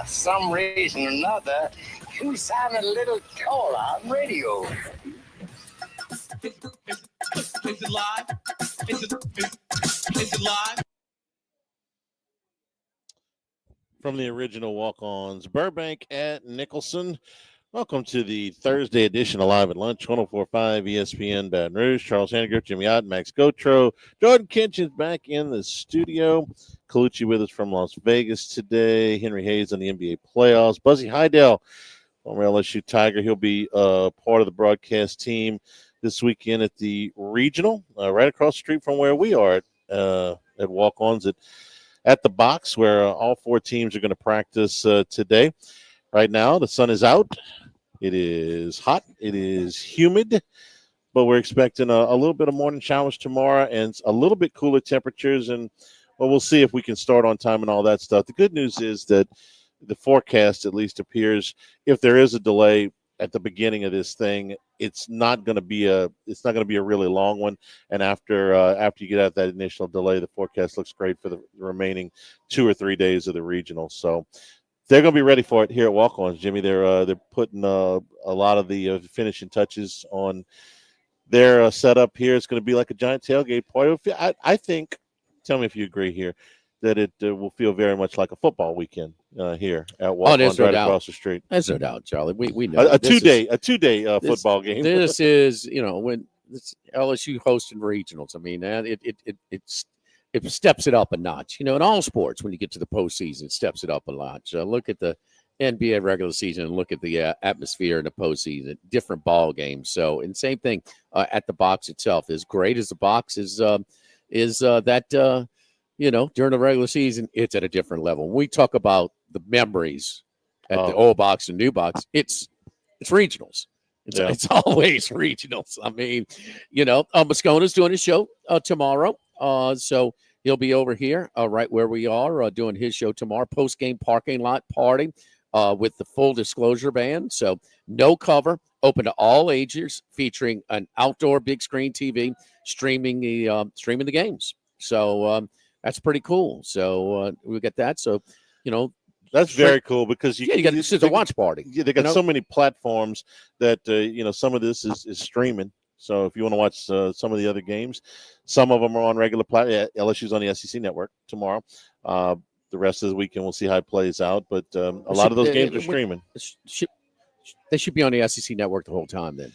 for some reason or another, you sound a little taller on radio. Is it live? Is it live? From the original Walk-Ons, Burbank at Nicholson. Welcome to the Thursday edition of Live at Lunch, 104.5 ESPN Baton Rouge. Charles Hanniger, Jimmy Ott, Max Gotro. Jordan Kitchen's back in the studio. Kuchi with us from Las Vegas today. Henry Hayes on the NBA playoffs. Buzzy Haydel, former LSU Tiger. He'll be part of the broadcast team this weekend at the Regional, right across the street from where we are at Walk-Ons at the box, where all four teams are going to practice today. Right now, the sun is out. It is hot. It is humid, but we're expecting a little bit of morning showers tomorrow and a little bit cooler temperatures. And well, we'll see if we can start on time and all that stuff. The good news is that the forecast at least appears, if there is a delay at the beginning of this thing, it's not going to be a really long one. And after you get out that initial delay, the forecast looks great for the remaining 2 or 3 days of the regional. So they're going to be ready for it here at Walk-Ons, Jimmy. They're putting a lot of the finishing touches on their setup here. It's going to be like a giant tailgate party. I think, tell me if you agree here, that it will feel very much like a football weekend here at Walk-Ons right across the street. There's no doubt, Charlie. We know a two-day football game. This is, when it's LSU hosting regionals. I mean, it steps it up a notch. In all sports, when you get to the postseason, it steps it up a notch. Look at the NBA regular season and look at the atmosphere in the postseason. Different ball games. So, and same thing at the box itself. As great as the box is that. During the regular season, it's at a different level. When we talk about the memories at the old box and new box, it's regionals. It's always regionals. I mean, Moscona's doing his show tomorrow. So he'll be over here right where we are doing his show tomorrow. Post-game parking lot party with the full disclosure band. So no cover, open to all ages, featuring an outdoor big screen TV streaming the games. So that's pretty cool. So we get that. So, that's very cool because this is a watch party. Yeah, they got so many platforms that some of this is streaming. So if you want to watch some of the other games, some of them are on regular LSU's on the SEC network tomorrow. The rest of the weekend, we'll see how it plays out. But a lot of those games are streaming. They should be on the SEC network the whole time. Then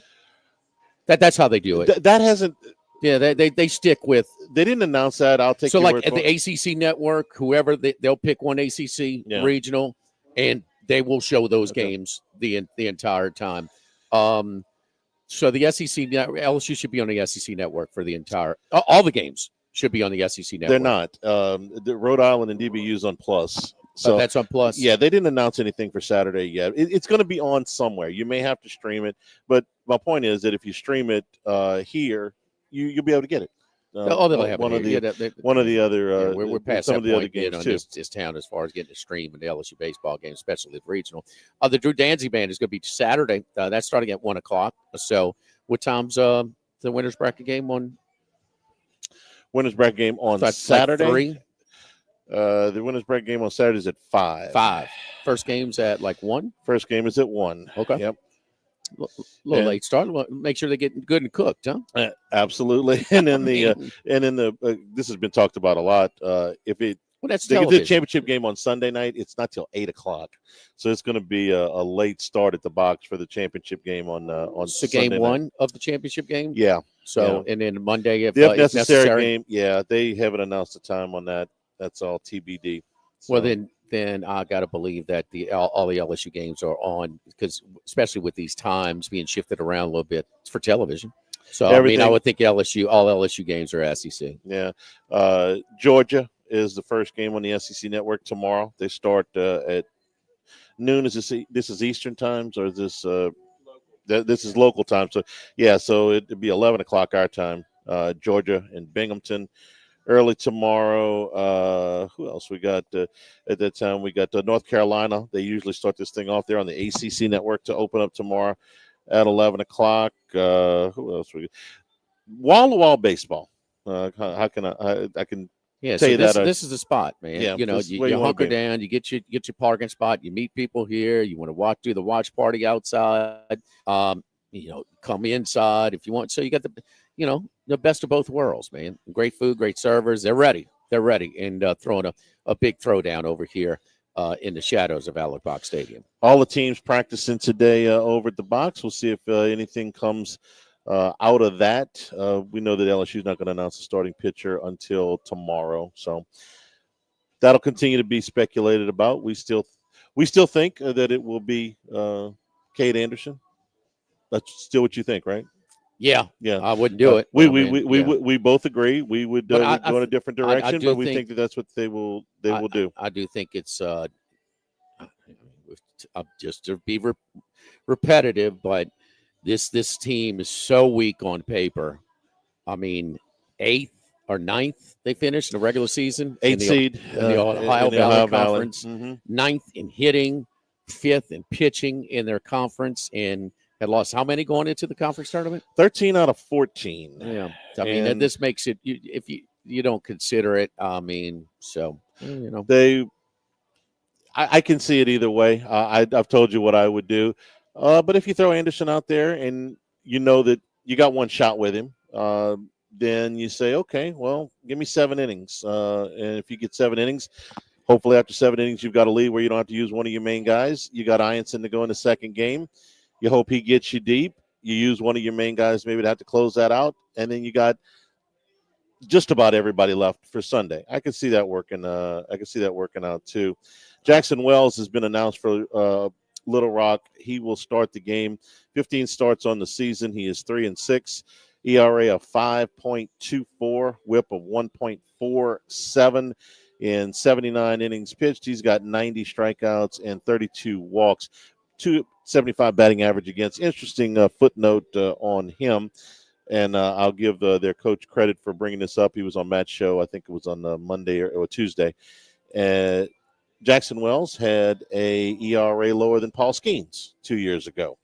that's how they do it. That hasn't. Yeah, they stick with. They didn't announce that. I'll take. So like at the ACC network, whoever they'll pick one ACC regional, and they will show those games the entire time. So the SEC LSU should be on the SEC network for the entire. All the games should be on the SEC network. They're not. The Rhode Island and DBU's on Plus. So that's on Plus. Yeah, they didn't announce anything for Saturday yet. It's going to be on somewhere. You may have to stream it, but my point is that if you stream it here, you'll be able to get it. They'll have one of the other. We're past some that of the point other games too. This town as far as getting to stream in the LSU baseball game, especially the regional. The Drew Danzy band is going to be Saturday. That's starting at 1:00. So, what time's the winners bracket game on? Winners bracket game on Saturday. Like 3. The winners bracket game on Saturday is at 5. 5. First game's at like 1. First game is at 1. Okay. Yep. A little late start. Make sure they get good and cooked, huh? Absolutely. And then this has been talked about a lot. If they get the championship game on Sunday night, it's not till 8:00, so it's going to be a late start at the box for the championship game on Sunday game night. 1 of the championship game. Yeah. So and then Monday if necessary game. Yeah, they haven't announced the time on that. That's all TBD. So. Well, then I got to believe that all the LSU games are on, because especially with these times being shifted around a little bit, it's for television. So I would think all LSU games are SEC. Yeah, Georgia is the first game on the SEC network tomorrow. They start at noon. This is Eastern times, or is this this is local time? So so it'd be 11:00 our time. Georgia and Binghamton. Early tomorrow, who else we got at that time? We got North Carolina. They usually start this thing off there on the ACC network to open up tomorrow at 11:00. Who else we got? Wall-to-wall baseball. How can I can Yeah, Tell so you that, this is the spot, man. yeah, You know, this is you, where you you wanna hunker be. down, you get your parking spot, you meet people here, you want to do the watch party outside, come inside if you want. So you got the best of both worlds, man. Great food, great servers. They're ready. And throwing a big throwdown over here in the shadows of Alex Box Stadium. All the teams practicing today over at the box. We'll see if anything comes out of that. We know that LSU is not going to announce the starting pitcher until tomorrow, so that'll continue to be speculated about. We still think that it will be Cade Anderson. That's still what you think, right? Yeah, Yeah, I wouldn't do it. We both agree. We would But go in a different direction, do but we think that that's what they will do. I do think it's just to be repetitive, but this team is so weak on paper. I mean, 8th or 9th they finished in the regular season. 8th seed in the Ohio Valley Conference. Mm-hmm. 9th in hitting, 5th in pitching in their conference, and had lost how many going into the conference tournament? 13 out of 14. Yeah, I mean, this makes it if you don't consider it. I mean, so I can see it either way. I've told you what I would do, but if you throw Anderson out there and you know that you got one shot with him, then you say, okay, well, give me 7 innings, and if you get 7 innings, hopefully after 7 innings you've got a lead where you don't have to use one of your main guys. You got Ianson to go in the second game. You hope he gets you deep. You use one of your main guys maybe to have to close that out, and then you got just about everybody left for Sunday. I can see that working. I can see that working out too. Jackson Wells has been announced for Little Rock. He will start the game. 15 starts on the season. He is 3-6, ERA of 5.24, WHIP of 1.47 in 79 innings pitched. He's got 90 strikeouts and 32 walks. 275 batting average against. Interesting footnote on him. And I'll give their coach credit for bringing this up. He was on Matt's show. I think it was on Monday or Tuesday. Jackson Wells had a ERA lower than Paul Skeens 2 years ago.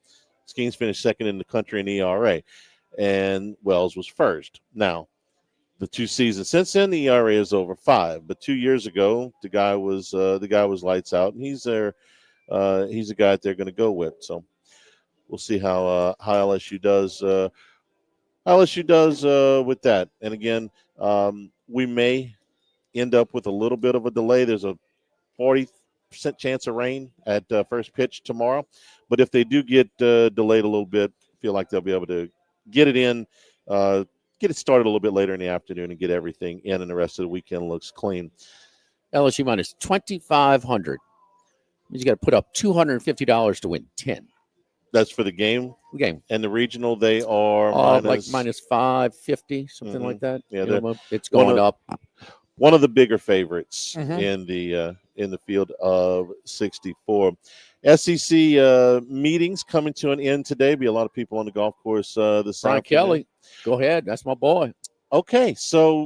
Skeens finished second in the country in ERA, and Wells was first. Now, the 2 seasons since then, the ERA is over 5. But 2 years ago, the guy was lights out, and he's a guy that they're going to go with. So we'll see how LSU does. With that. And again, we may end up with a little bit of a delay. There's a 40% chance of rain at first pitch tomorrow. But if they do get delayed a little bit, I feel like they'll be able to get it in, get it started a little bit later in the afternoon and get everything in, and the rest of the weekend looks clean. LSU minus 2,500. Means you got to put up $250 to win 10. That's for the game. And the regional, they are minus 550, something like that. Yeah, it's going up. One of the bigger favorites in the field of 64. SEC meetings coming to an end today. Be a lot of people on the golf course this Brian afternoon. Kelly, go ahead. That's my boy. Okay, so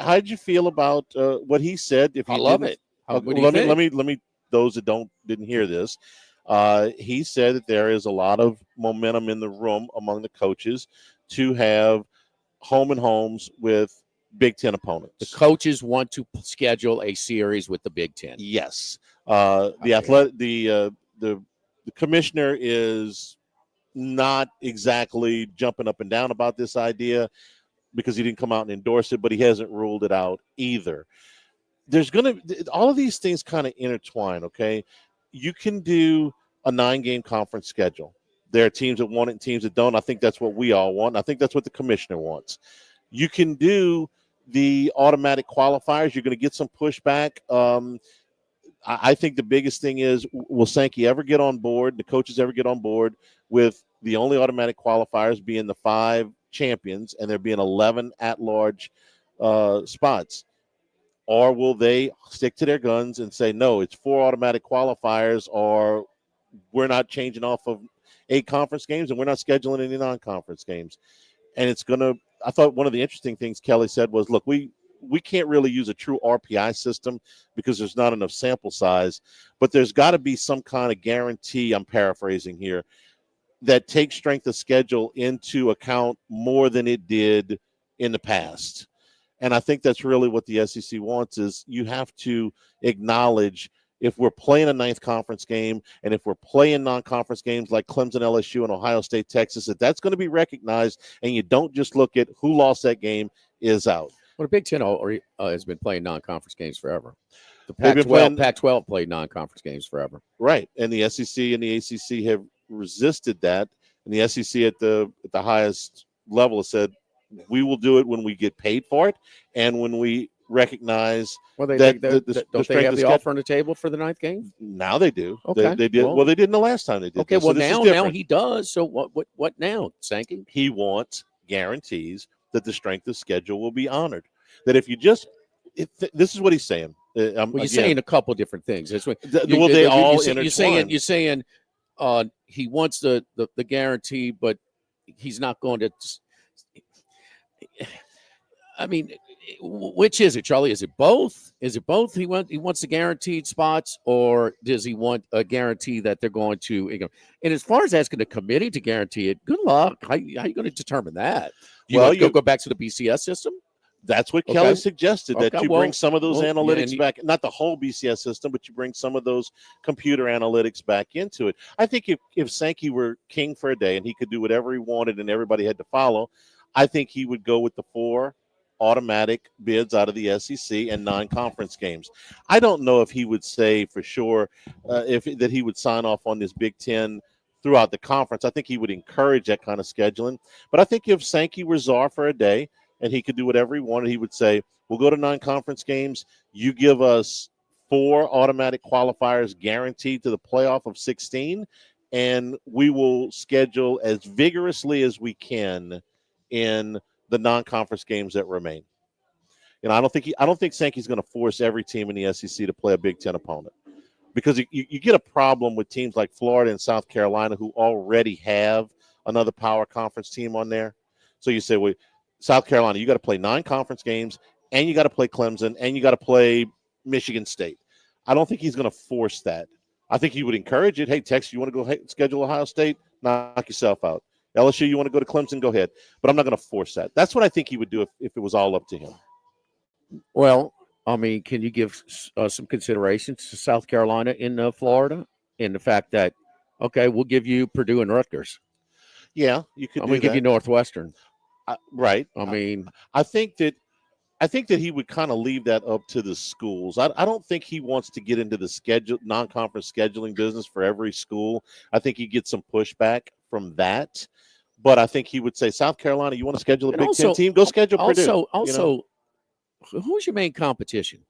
how did you feel about what he said? If you I love it. Let me. Those that didn't hear this. He said that there is a lot of momentum in the room among the coaches to have home and homes with Big Ten opponents. The coaches want to schedule a series with the Big Ten. Yes. The commissioner is not exactly jumping up and down about this idea because he didn't come out and endorse it, but he hasn't ruled it out either. There's all of these things kind of intertwine, okay? You can do a 9-game conference schedule. There are teams that want it and teams that don't. I think that's what we all want. I think that's what the commissioner wants. You can do the automatic qualifiers. You're going to get some pushback. I think the biggest thing is, will Sankey ever get on board, the coaches ever get on board with the only automatic qualifiers being the 5 champions and there being 11 at-large spots? Or will they stick to their guns and say, no, it's 4 automatic qualifiers, or we're not changing off of 8 conference games and we're not scheduling any non-conference games? And I thought one of the interesting things Kelly said was, look, we can't really use a true RPI system because there's not enough sample size, but there's got to be some kind of guarantee, I'm paraphrasing here, that takes strength of schedule into account more than it did in the past. And I think that's really what the SEC wants is you have to acknowledge if we're playing a ninth conference game and if we're playing non-conference games like Clemson, LSU, and Ohio State, Texas, that's going to be recognized, and you don't just look at who lost that game is out. Well, the Big Ten has been playing non-conference games forever. The Pac-12 played non-conference games forever. Right, and the SEC and the ACC have resisted that, and the SEC at the highest level has said, we will do it when we get paid for it and when we recognize don't the they strength have of the offer on the table for the ninth game? Now they do. Okay. They did. Well, they didn't the last time they did. Okay, this. well, So now he does. So what now, Sankey? He wants guarantees that the strength of schedule will be honored. That if you just this is what he's saying. You're saying a couple different things. That's what, they all intertwine. You're saying he wants the guarantee, but he's not going to. I mean, which is it, Charlie? Is it both? Is it both? He wants the guaranteed spots, or does he want a guarantee that they're going to? And as far as asking the committee to guarantee it, good luck. How are you going to determine that? You go back to the BCS system. That's what Kelly suggested, that you bring some of those analytics back, not the whole BCS system, but you bring some of those computer analytics back into it. I think if Sankey were king for a day and he could do whatever he wanted and everybody had to follow, I think he would go with the 4 automatic bids out of the SEC and non-conference games. I don't know if he would say for sure that he would sign off on this Big Ten throughout the conference. I think he would encourage that kind of scheduling. But I think if Sankey were czar for a day and he could do whatever he wanted, he would say, we'll go to non-conference games. You give us 4 automatic qualifiers guaranteed to the playoff of 16, and we will schedule as vigorously as we can in the non-conference games that remain. I don't think Sankey's going to force every team in the SEC to play a Big Ten opponent, because you get a problem with teams like Florida and South Carolina who already have another power conference team on there. So you say, well, South Carolina, you got to play 9 conference games, and you got to play Clemson, and you got to play Michigan State. I don't think he's going to force that. I think he would encourage it. Hey, Texas, you want to go schedule Ohio State? Knock yourself out. LSU, you want to go to Clemson? Go ahead. But I'm not going to force that. That's what I think he would do if it was all up to him. Well, I mean, can you give some considerations to South Carolina in Florida and the fact that, okay, we'll give you Purdue and Rutgers. Yeah, you could. We'll give you Northwestern. Right. I mean, I think that he would kind of leave that up to the schools. I don't think he wants to get into the non-conference scheduling business for every school. I think he gets some pushback from that. But I think he would say, South Carolina, you want to schedule a Big Ten team? Go schedule Purdue. Also, who's your main competition?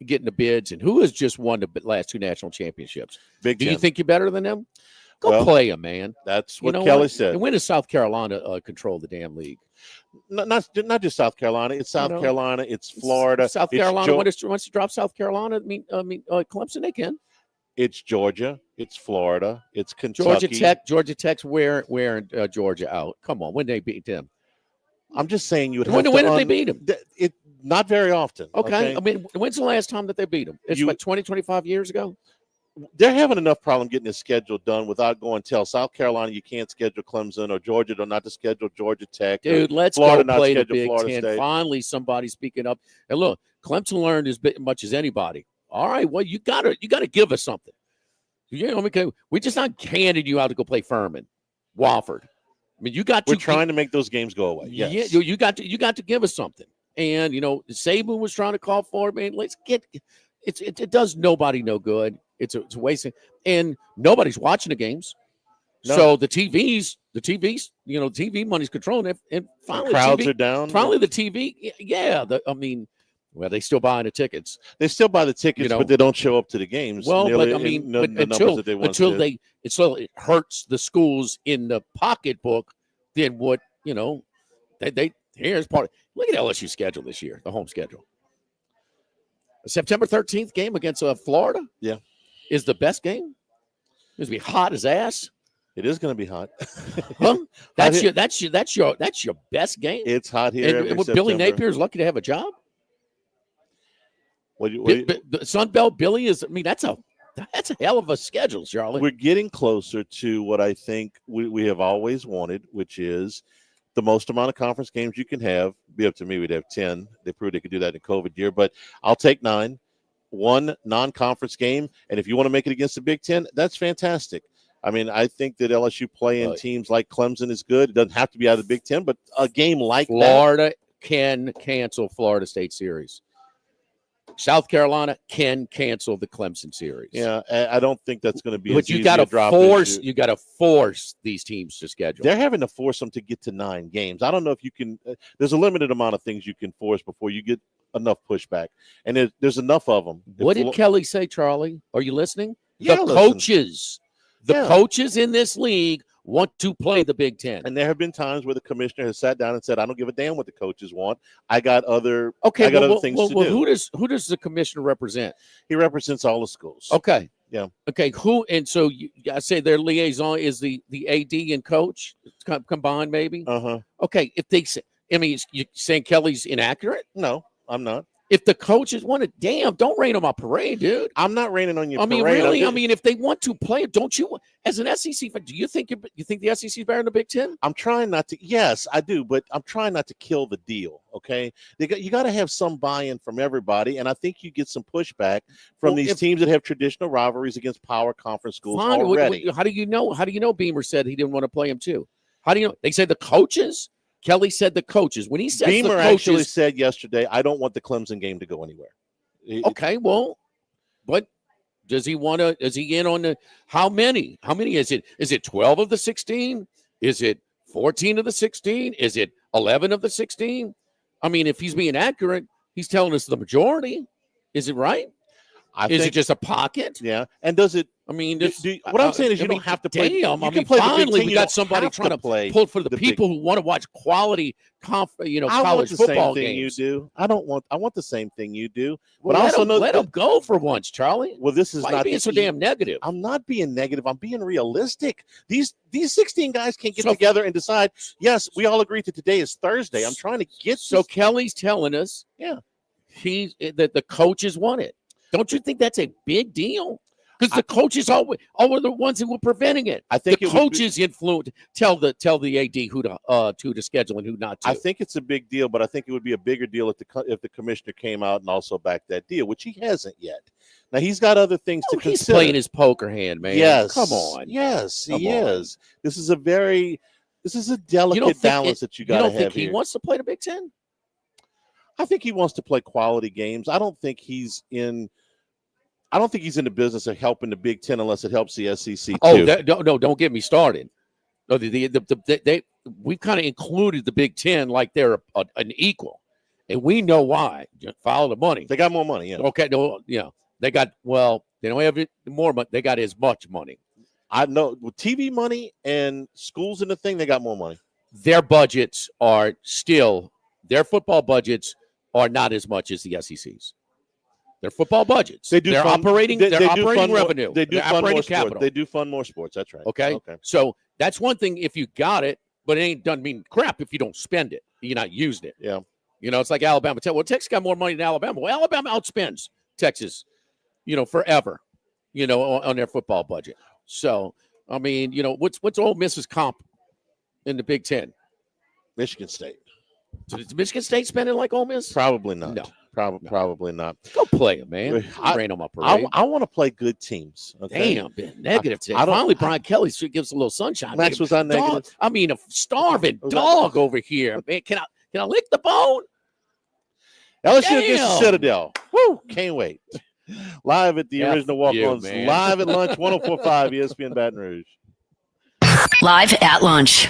Getting the bids, and who has just won the last 2 national championships? Big Ten. Do you think you're better than them? Go play them, man. That's what Kelly said. And when does South Carolina control the damn league? Not just South Carolina. It's South Carolina. It's Florida. South Carolina wants to drop South Carolina. I mean, Clemson, they can. It's Georgia. It's Florida. It's Kentucky. Georgia Tech's wearing Georgia out. Come on, when they beat them? I'm just saying you would. When did they beat them? Not very often. Okay. I mean, when's the last time that they beat them? It's 20, 25 years ago. They're having enough problem getting this schedule done without going tell South Carolina you can't schedule Clemson, or Georgia not to schedule Georgia Tech. Dude, let's Florida go play the Big Florida Ten. State. Finally, somebody speaking up. And look, Clemson learned as much as anybody. All right, well, you gotta give us something. We're just not handing you out to go play Furman, Wofford. I mean, we're trying to make those games go away. Yes. Yeah, you got to give us something. And Saban was trying to call for it. Man, let's get it does nobody no good. It's a waste, and nobody's watching the games. No. So the TVs, TV money's controlling it, and finally the crowds are down. Finally, the TV, they still buying the tickets. They still buy the tickets, but they don't show up to the games. Well, until it hurts the schools in the pocketbook, then what? Here's part of. Look at LSU's schedule this year, the home schedule. The September 13th game against Florida. Yeah. Is the best game. It's gonna be hot as ass. It is going to be hot. Huh? That's your best game. It's hot here. And Billy Napier is lucky to have a job. The Sun Belt Billy is. I mean, that's a hell of a schedule, Charlie. We're getting closer to what I think we have always wanted, which is the most amount of conference games you can have. Be up to me, we'd have 10. They proved they could do that in COVID year, but I'll take 9. One non-conference game, and if you want to make it against the Big Ten, that's fantastic. I mean, I think that LSU playing teams like Clemson is good. It doesn't have to be out of the Big Ten, but a game like Florida can cancel Florida State series. South Carolina can cancel the Clemson series. Yeah, I don't think that's going to be. But you got to force. You got to force these teams to schedule. They're having to force them to get to 9 games. I don't know if you can. There's a limited amount of things you can force before you get enough pushback, and there's enough of them. What did Kelly say, Charlie? Are you listening? Yeah, the coaches in this league want to play the Big Ten. And there have been times where the commissioner has sat down and said, I don't give a damn what the coaches want. I got other things to do. Who does the commissioner represent? He represents all the schools. Okay. Yeah. Okay. So I say their liaison is the AD and coach combined, maybe? Uh-huh. Okay. If they say, I mean, you saying Kelly's inaccurate? No, I'm not. If the coaches want to, don't rain on my parade, dude. I'm not raining on your parade. Really? I mean, if they want to play it, don't you? As an SEC fan, do you think the SEC is better than the Big Ten? I'm trying not to. Yes, I do, but I'm trying not to kill the deal. Okay, you got to have some buy-in from everybody, and I think you get some pushback from these teams that have traditional rivalries against power conference schools already. How do you know? How do you know Beamer said he didn't want to play him too? How do you know? They say the coaches. Kelly said the coaches. When he said Beamer the coaches, actually said yesterday, I don't want the Clemson game to go anywhere. Okay, well, but does he want to? Is he in on the how many? How many is it? Is it 12 of the 16? Is it 14 of the 16? Is it 11 of the 16? I mean, if he's being accurate, he's telling us the majority. Is it right? Is it just a pocket? Yeah. And does it? I mean, what I'm saying is you don't have to play. Damn, I mean, finally we got somebody trying to pull for the people who want to watch quality, college football games. You do. I want the same thing you do. But also let them go for once, Charlie. Well, this is not being so damn negative. I'm not being negative. I'm being realistic. These 16 guys can't get together and decide. Yes, we all agree that today is Thursday. I'm trying to get. So Kelly's telling us, that the coaches want it. Don't you think that's a big deal? Because the coaches all were the ones who were preventing it. I think the coaches influence tell the AD who to schedule and who not to. I think it's a big deal, but I think it would be a bigger deal if the commissioner came out and also backed that deal, which he hasn't yet. Now he's got other things to consider. He's playing his poker hand, man. Yes, come on. Yes, he is. This is a delicate balance that you got to have. You don't think he wants to play the Big Ten? I think he wants to play quality games. I don't think he's in the business of helping the Big Ten unless it helps the SEC too. No, don't get me started. No, we've kind of included the Big Ten like they're an equal, and we know why. Follow the money. They got more money. Yeah. Okay. No. Yeah. They got. Well, they don't have more money. They got as much money. I know with TV money and schools and the thing, they got more money. Their budgets are still. Their football budgets are not as much as the SEC's. Their football budgets. They're operating revenue. They do fund more sports. They do fund more sports. That's right. Okay. So that's one thing if you got it, but it doesn't mean crap if you don't spend it. You're not using it. Yeah. It's like Alabama. Well, Texas got more money than Alabama. Well, Alabama outspends Texas, forever, on their football budget. So, I mean, what's Ole Miss's comp in the Big Ten? Michigan State. So is Michigan State spending like Ole Miss? Probably not. No. Probably not. Go play it, man. Rain on my parade. I want to play good teams. Okay? Damn, been negative today. Finally, Brian Kelly gives a little sunshine. Max was on negative. I mean, a starving dog over here. Man, can I lick the bone? LSU against the Citadel. Woo! Can't wait. Live at the original Walkons. Live at lunch. 104.5 ESPN Baton Rouge. Live at lunch.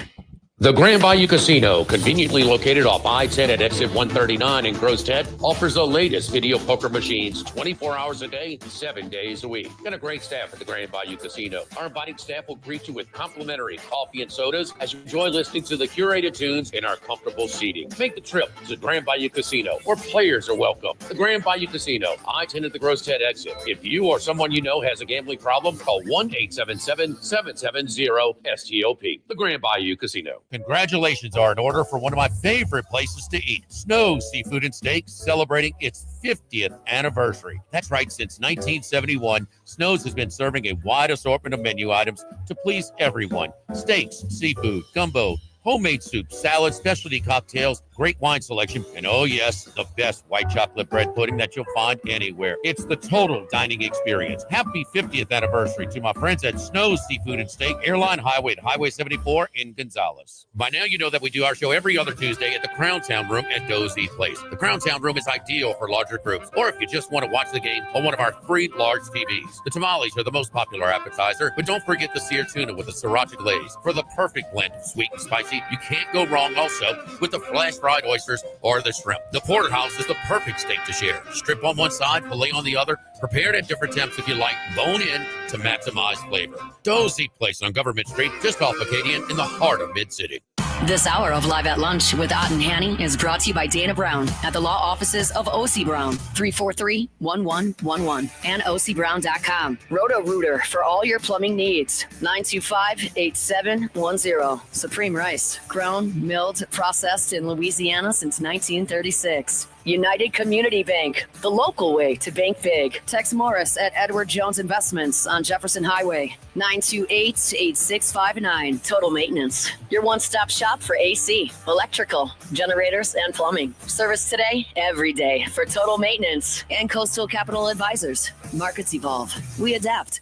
The Grand Bayou Casino, conveniently located off I-10 at exit 139 in Gross Ted, offers the latest video poker machines 24 hours a day, 7 days a week. Got a great staff at the Grand Bayou Casino. Our inviting staff will greet you with complimentary coffee and sodas as you enjoy listening to the curated tunes in our comfortable seating. Make the trip to the Grand Bayou Casino, where players are welcome. The Grand Bayou Casino, I-10 at the Gross Ted exit. If you or someone you know has a gambling problem, call 1-877-770-STOP. The Grand Bayou Casino. Congratulations are in order for one of my favorite places to eat, Snow's Seafood and Steaks, celebrating its 50th anniversary. That's right, since 1971, Snow's has been serving a wide assortment of menu items to please everyone. Steaks, seafood, gumbo, Homemade soup, salads, specialty cocktails, great wine selection, and oh yes, the best white chocolate bread pudding that you'll find anywhere. It's the total dining experience. Happy 50th anniversary to my friends at Snow's Seafood and Steak, Airline Highway at Highway 74 in Gonzales. By now, you know that we do our show every other Tuesday at the Crown Town Room at Dozy Place. The Crown Town Room is ideal for larger groups, or if you just want to watch the game on one of our 3 large TVs. The tamales are the most popular appetizer, but don't forget the seared tuna with the sriracha glaze for the perfect blend of sweet and spicy. You can't go wrong also with the flash fried oysters or the shrimp. The porterhouse is the perfect steak to share. Strip on one side, fillet on the other, prepared at different temps if you like, bone in to maximize flavor. Dozy Place on Government Street, just off Acadian in the heart of Mid-City. This hour of Live at Lunch with Ott and Hanny is brought to you by Dana Brown at the law offices of O.C. Brown, 343-1111, and ocbrown.com. Roto-Rooter for all your plumbing needs, 925-8710. Supreme Rice, grown, milled, processed in Louisiana since 1936. United Community Bank, the local way to bank big. Tex Morris at Edward Jones Investments on Jefferson Highway, 928-8659. Total Maintenance, your one-stop shop for AC, electrical, generators, and plumbing. Service today, every day for Total Maintenance. And Coastal Capital Advisors. Markets evolve. We adapt.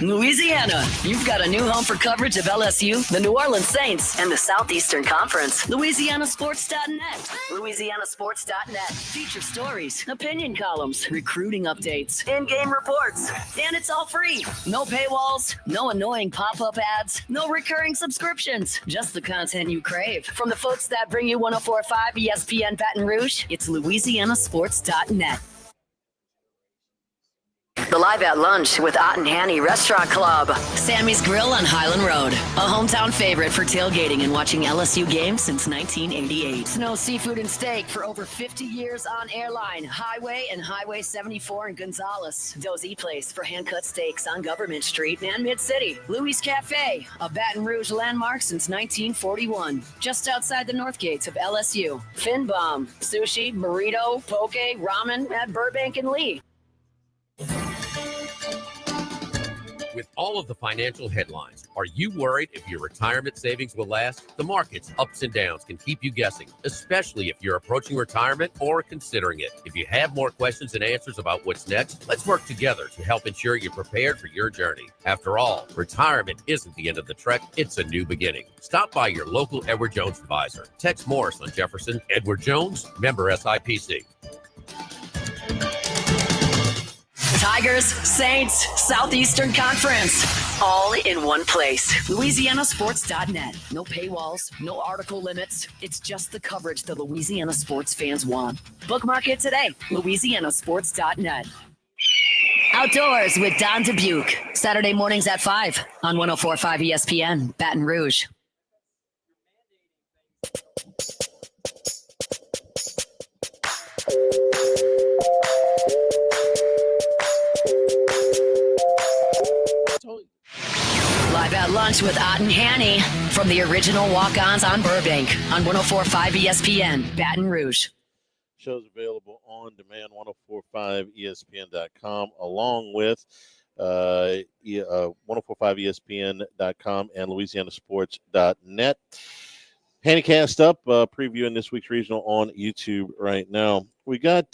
Louisiana, you've got a new home for coverage of LSU, the New Orleans Saints, and the Southeastern Conference. LouisianaSports.net. LouisianaSports.net. Feature stories, opinion columns, recruiting updates, in-game reports. And it's all free. No paywalls, no annoying pop-up ads, no recurring subscriptions. Just the content you crave. From the folks that bring you 104.5 ESPN Baton Rouge, it's LouisianaSports.net. The Live at Lunch with Ott and Hanny Restaurant Club. Sammy's Grill on Highland Road. A hometown favorite for tailgating and watching LSU games since 1988. Snow Seafood and Steak for over 50 years on Airline, Highway, and Highway 74 in Gonzales. Dozy Place for hand-cut steaks on Government Street and Mid-City. Louis Cafe, a Baton Rouge landmark since 1941. Just outside the north gates of LSU. Fin Bomb, sushi, burrito, poke, ramen at Burbank and Lee. With all of the financial headlines, are you worried if your retirement savings will last? The market's ups and downs can keep you guessing, especially if you're approaching retirement or considering it. If you have more questions and answers about what's next, let's work together to help ensure you're prepared for your journey. After all, retirement isn't the end of the trek, it's a new beginning. Stop by your local Edward Jones advisor. Tex Morris on Jefferson, Edward Jones, member SIPC. Tigers, Saints, Southeastern Conference, all in one place. LouisianaSports.net. No paywalls, no article limits. It's just the coverage the Louisiana sports fans want. Bookmark it today. LouisianaSports.net. Outdoors with Don Dubuque. Saturday mornings at 5 on 104.5 ESPN, Baton Rouge. Live at Lunch with Ott and Hanny from the original Walk-Ons on Burbank on 104.5 ESPN, Baton Rouge. Shows available on demand, 1045ESPN.com, along with 1045ESPN.com and LouisianaSports.net. Handycast up, previewing this week's regional on YouTube right now. We got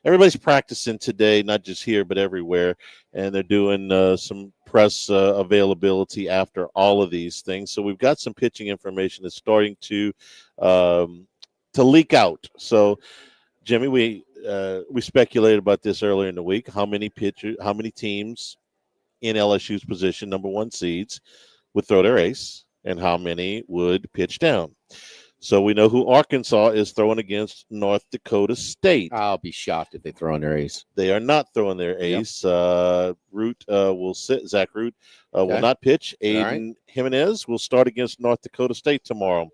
everybody's practicing today, not just here, but everywhere. And they're doing some press availability after all of these things. So we've got some pitching information that's starting to leak out. So, Jimmy, we speculated about this earlier in the week. How many teams in LSU's position, number one seeds, would throw their ace, and how many would pitch down? So we know who Arkansas is throwing against North Dakota State. I'll be shocked if they throw on their ace. They are not throwing their ace. Root will sit. Zach Root will not pitch. Aiden Jimenez will start against North Dakota State tomorrow.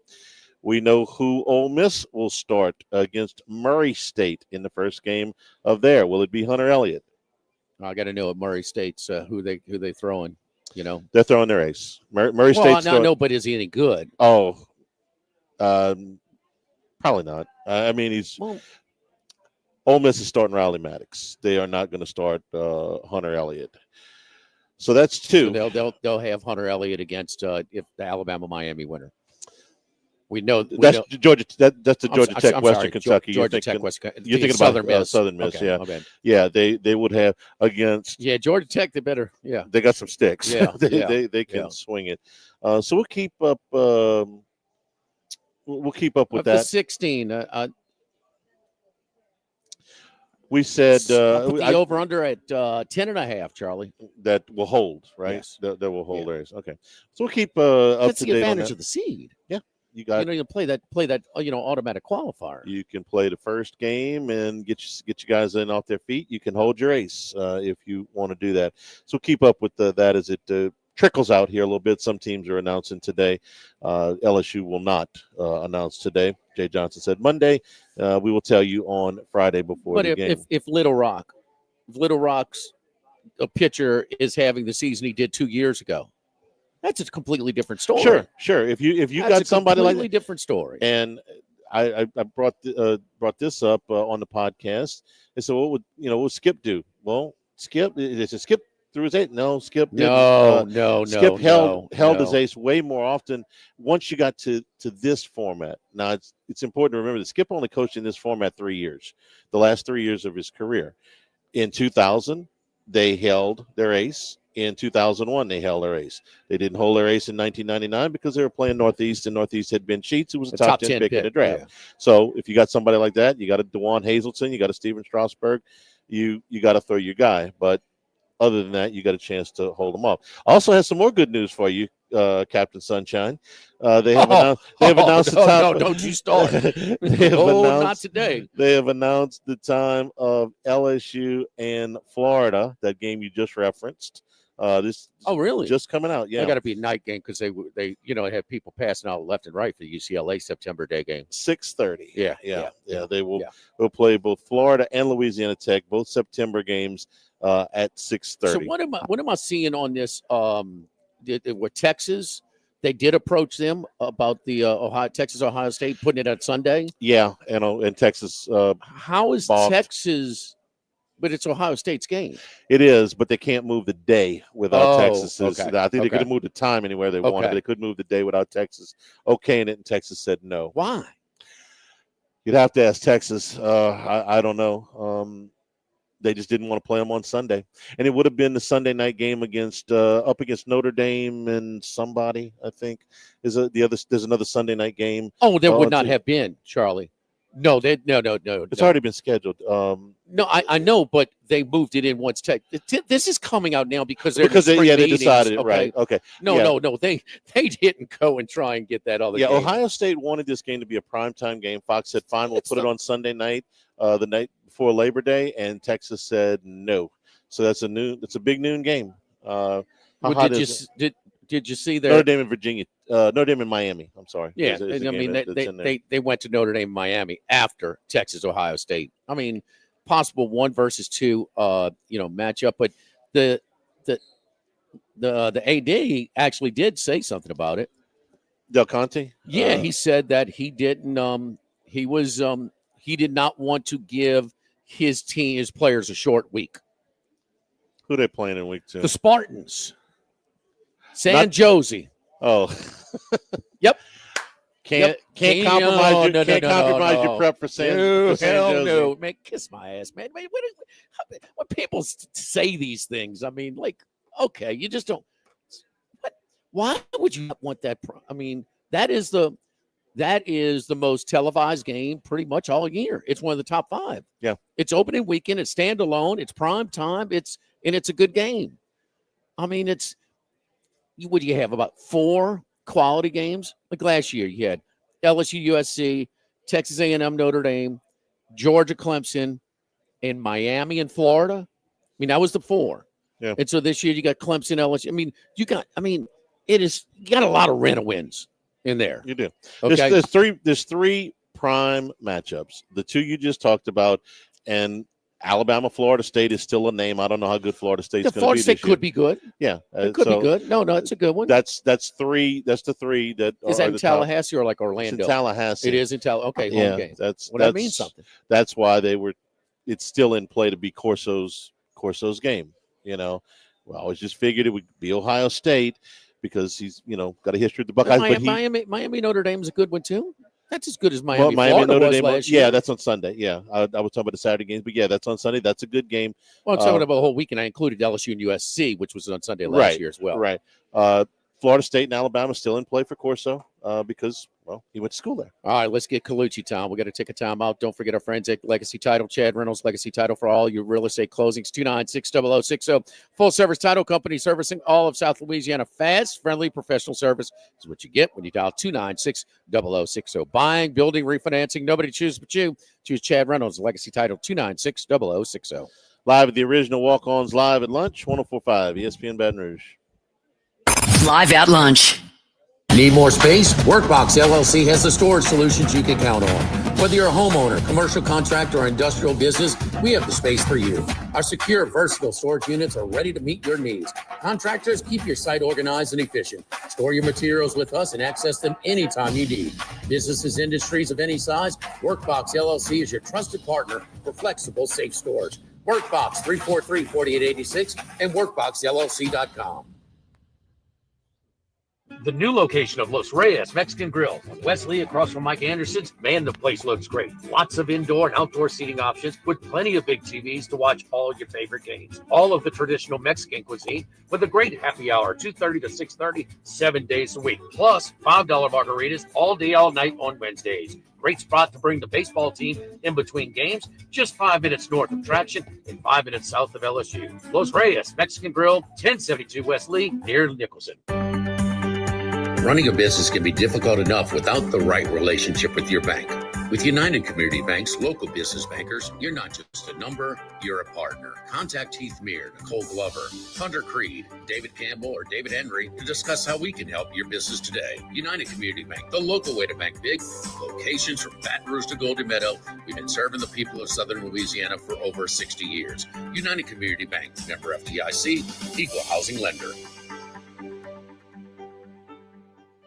We know who Ole Miss will start against Murray State in the first game of there. Will it be Hunter Elliott? I got to know at Murray State's who they throwing. You know, they're throwing their ace. Murray State's no, but is he any good? Oh, probably not. I mean, Ole Miss is starting Riley Maddox. They are not going to start Hunter Elliott. So that's two. So they'll have Hunter Elliott against if the Alabama-Miami winner. That's Georgia. That's the Georgia Tech, Western Kentucky. Georgia Tech, Western. You're thinking Southern about Miss. Southern Miss. Okay, Yeah, my bad. yeah. They would have against. Yeah, Georgia Tech. They better. Yeah, they got some sticks. Yeah, they can swing it. So we'll keep up. We'll keep up with of that. the 16. We said put the over under at 10.5, Charlie. That will hold, right? Yes. That will hold theirs. Okay, so we'll keep up That's to the date on advantage that. of the seed. Yeah, you got. You play that automatic qualifier. You can play the first game and get you guys in off their feet. You can hold your ace if you want to do that. So keep up with that as it trickles out here a little bit. Some teams are announcing today. LSU will not announce today. Jay Johnson said Monday. We will tell you on Friday before the game. But if Little Rock's a pitcher is having the season he did 2 years ago, that's a completely different story. Sure. If you that's got somebody like completely different story. And I brought this up on the podcast. And so what would Skip do? Well, Skip through his ace. No, Skip didn't. No. Skip held his ace way more often once you got to this format. Now it's important to remember that Skip only coached in this format 3 years, the last 3 years of his career. In 2000, they held their ace. In 2001, they held their ace. They didn't hold their ace in 1999 because they were playing Northeast, and Northeast had been cheats. It was a top 10 pick in the draft. Yeah. So if you got somebody like that, you got a DeJuan Hazelton, you got a Steven Strasburg, you got to throw your guy. But other than that, you got a chance to hold them up. Also has some more good news for you, Captain Sunshine. They have announced the time. No, don't you start. Not today. They have announced the time of LSU and Florida, that game you just referenced. Really? Just coming out. Yeah, they got to be a night game because they have people passing out left and right for the UCLA September Day game. 6:30. Yeah. They will. Yeah. Will play both Florida and Louisiana Tech, both September games at 6:30. So what am I seeing on this? With Texas, they did approach them about the Ohio State putting it at Sunday. Yeah, and Texas. How is balked. Texas? But it's Ohio State's game. It is, but they can't move the day without Texas. Okay. I think they could have moved the time anywhere they wanted, but they could move the day without Texas okaying it, and Texas said no. Why? You'd have to ask Texas. I don't know. They just didn't want to play them on Sunday, and it would have been the Sunday night game up against Notre Dame and somebody. I think there's another Sunday night game. Oh, there would not have been, Charlie. No. It's already been scheduled. No, I know, but they moved it in once. This is coming out now because they decided it, okay? Right. Okay. No. They didn't go and try and get that other. Yeah, game. Ohio State wanted this game to be a primetime game. Fox said, "Fine, we'll put it on Sunday night, the night before Labor Day," and Texas said no. So it's a big noon game. Did you see that? Notre Dame and Virginia, Notre Dame and Miami. I'm sorry. Yeah, they went to Notre Dame, Miami after Texas, Ohio State. I mean, possible 1 versus 2, matchup. But the AD actually did say something about it. Del Conte. Yeah, he said that he didn't. He did not want to give his players a short week. Who they playing in week 2? The Spartans. San Jose. Oh, yep. Can't compromise your prep for San Jose. No, man, kiss my ass, man. When people say these things, I mean, okay, you just don't. Why would you not want that? I mean, that is the most televised game pretty much all year. It's one of the top 5. Yeah, it's opening weekend. It's standalone. It's prime time. It's a good game. I mean, would you have about 4 quality games? Like last year, you had LSU, USC, Texas A&M, Notre Dame, Georgia, Clemson, and Miami and Florida. I mean, that was the 4. Yeah. And so this year you got Clemson, LSU. You got a lot of wins in there. You do. Okay. There's 3 prime matchups. The 2 you just talked about, and Alabama, Florida State is still a name. I don't know how good Florida State's going to be. Florida State could be good. Yeah, it could be good. No, it's a good one. That's 3. That's the 3 that is that in Tallahassee or like Orlando? It's in Tallahassee. It is in Tallahassee. Okay, home game. That means something. That's why it's still in play to be Corso's game. We always just figured it would be Ohio State because he's, got a history with the Buckeyes. Miami Notre Dame's a good one too. That's as good as Miami. Miami Florida Notre was Dame. last year. Yeah, that's on Sunday. Yeah, I was talking about the Saturday games, but yeah, that's on Sunday. That's a good game. Well, I'm talking about the whole weekend. I included LSU and USC, which was on Sunday last year as well. Right. Florida State and Alabama still in play for Corso because, he went to school there. All right, let's get Kuchi, Tom. We got to take a time out. Don't forget our friends at Legacy Title, Chad Reynolds, Legacy Title for all your real estate closings, 296-0060. Full-service title company servicing all of South Louisiana. Fast, friendly, professional service is what you get when you dial 296-0060. Buying, building, refinancing, nobody chooses but you. Choose Chad Reynolds, Legacy Title, 296-0060. Live at the original Walk-Ons live at lunch, 104.5 ESPN Baton Rouge. Live at lunch. Need more space? Workbox LLC has the storage solutions you can count on. Whether you're a homeowner, commercial contractor, or industrial business, we have the space for you. Our secure, versatile storage units are ready to meet your needs. Contractors, keep your site organized and efficient. Store your materials with us and access them anytime you need. Businesses, industries of any size, Workbox LLC is your trusted partner for flexible, safe storage. Workbox 343-4886 and workboxllc.com. The new location of Los Reyes Mexican Grill on Wesley across from Mike Anderson's. Man, the place looks great. Lots of indoor and outdoor seating options with plenty of big TVs to watch all your favorite games. All of the traditional Mexican cuisine with a great happy hour, 2:30 to 6:30, 7 days a week. Plus, $5 margaritas all day, all night on Wednesdays. Great spot to bring the baseball team in between games, just 5 minutes north of Traction and 5 minutes south of LSU. Los Reyes Mexican Grill, 1072 West Lee, near Nicholson. Running a business can be difficult enough without the right relationship with your bank. With United Community Bank's local business bankers, you're not just a number, you're a partner. Contact Heath Meir, Nicole Glover, Hunter Creed, David Campbell, or David Henry to discuss how we can help your business today. United Community Bank, the local way to bank big. Locations from Baton Rouge to Golden Meadow. We've been serving the people of Southern Louisiana for over 60 years. United Community Bank, member FDIC, equal housing lender.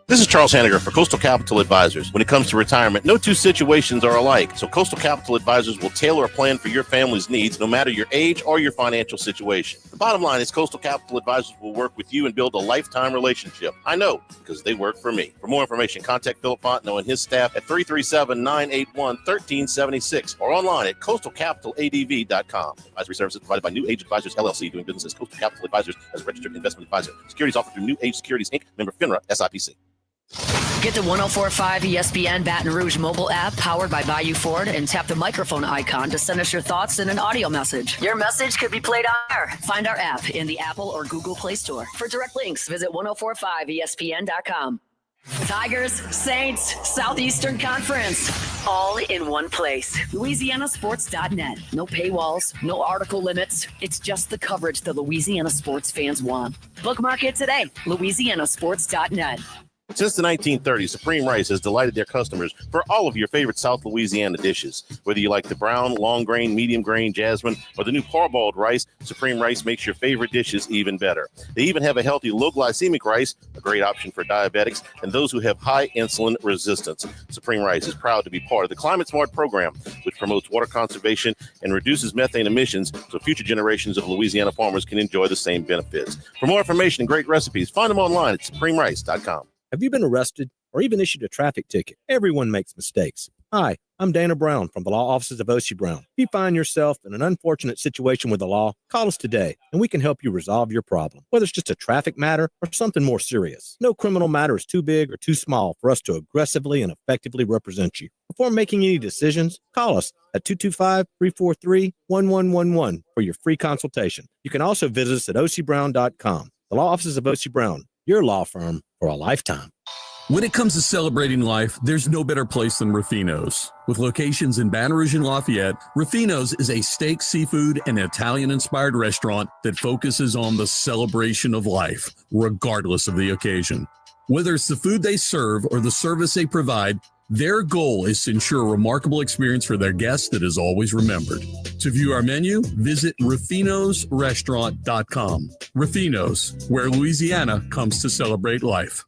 This is Charles Hanniger for Coastal Capital Advisors. When it comes to retirement, no two situations are alike, so Coastal Capital Advisors will tailor a plan for your family's needs, no matter your age or your financial situation. The bottom line is Coastal Capital Advisors will work with you and build a lifetime relationship. I know, because they work for me. For more information, contact Philip Fontenot and his staff at 337-981-1376 or online at coastalcapitaladv.com. Advisory services provided by New Age Advisors, LLC, doing business as Coastal Capital Advisors as a registered investment advisor. Securities offered through New Age Securities, Inc., member FINRA, SIPC. Get the 104.5 ESPN Baton Rouge mobile app powered by Bayou Ford and tap the microphone icon to send us your thoughts in an audio message. Your message could be played on air. Find our app in the Apple or Google Play Store. For direct links, visit 1045ESPN.com. Tigers, Saints, Southeastern Conference, all in one place. LouisianaSports.net. No paywalls, no article limits. It's just the coverage the Louisiana sports fans want. Bookmark it today. LouisianaSports.net. Since the 1930s, Supreme Rice has delighted their customers for all of your favorite South Louisiana dishes. Whether you like the brown, long grain, medium grain, jasmine, or the new parboiled rice, Supreme Rice makes your favorite dishes even better. They even have a healthy low glycemic rice, a great option for diabetics and those who have high insulin resistance. Supreme Rice is proud to be part of the Climate Smart program, which promotes water conservation and reduces methane emissions so future generations of Louisiana farmers can enjoy the same benefits. For more information and great recipes, find them online at supremerice.com. Have you been arrested or even issued a traffic ticket? Everyone makes mistakes. Hi, I'm Dana Brown from the law offices of O.C. Brown. If you find yourself in an unfortunate situation with the law, call us today and we can help you resolve your problem, whether it's just a traffic matter or something more serious. No criminal matter is too big or too small for us to aggressively and effectively represent you. Before making any decisions, call us at 225-343-1111 for your free consultation. You can also visit us at ocbrown.com. The law offices of O.C. Brown, your law firm for a lifetime. When it comes to celebrating life, there's no better place than Ruffino's. With locations in Baton Rouge and Lafayette, Ruffino's is a steak, seafood, and Italian-inspired restaurant that focuses on the celebration of life, regardless of the occasion. Whether it's the food they serve or the service they provide, their goal is to ensure a remarkable experience for their guests that is always remembered. To view our menu, visit ruffinosrestaurant.com. Ruffino's, where Louisiana comes to celebrate life.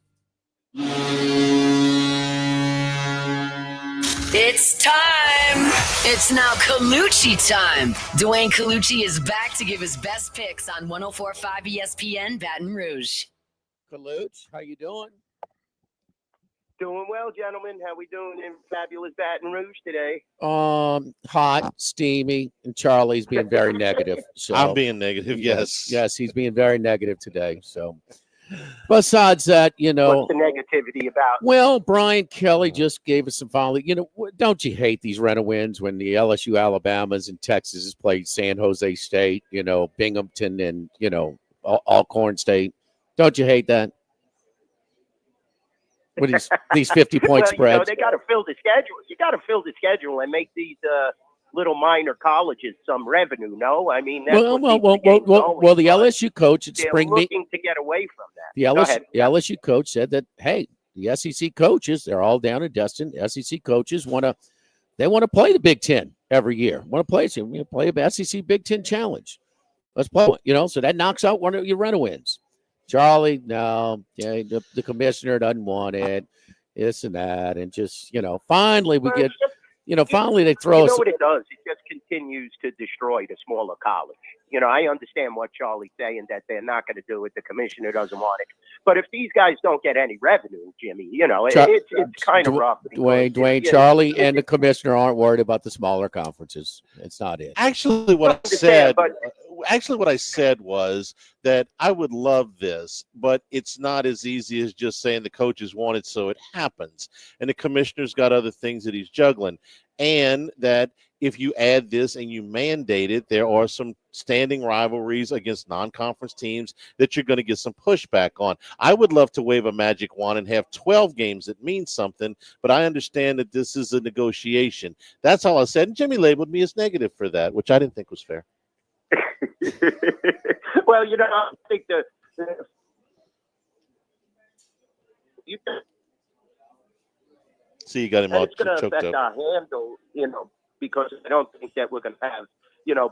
It's time. It's now Colucci time. Dwayne Colucci is back to give his best picks on 104.5 ESPN Baton Rouge. Kaluch, how you doing? Doing well, gentlemen. How we doing in fabulous Baton Rouge today? Hot, steamy, and Charlie's being very negative. So I'm being negative. Yes. Yes, he's being very negative today. So besides that, What's the negativity about? well, Brian Kelly just gave us some folly. Don't you hate these rent-a-wins when the LSU Alabamas and Texas has played San Jose State, Binghamton and, Alcorn State? Don't you hate that? With these 50-point spreads. They got to fill the schedule. You got to fill the schedule and make these little minor colleges some revenue. No, I mean that's well, the LSU coach at They're spring meet. looking to get away from that. The LSU coach said that, hey, the SEC coaches, they're all down in Destin. SEC coaches want to play the Big Ten every year. Want to play a SEC Big Ten challenge. Let's play it, so that knocks out one of your rent-a-wins. Charlie, no, the commissioner doesn't want it, this and that, and just finally we get. Finally they throw us. What it does? It just continues to destroy the smaller college. I understand what Charlie's saying, that they're not going to do it. The commissioner doesn't want it. But if these guys don't get any revenue, Jimmy, it's kind of rough. Dwayne, Charlie and the commissioner aren't worried about the smaller conferences. It's not it. Actually, what I said was that I would love this, but it's not as easy as just saying the coaches want it, so it happens. And the commissioner's got other things that he's juggling. And that if you add this and you mandate it, there are some standing rivalries against non-conference teams that you're going to get some pushback on. I would love to wave a magic wand and have 12 games that mean something, but I understand that this is a negotiation. That's all I said. And Jimmy labeled me as negative for that, which I didn't think was fair. Well, I think See, you got him all it's going to choked affect up. our handle, because I don't think that we're going to have,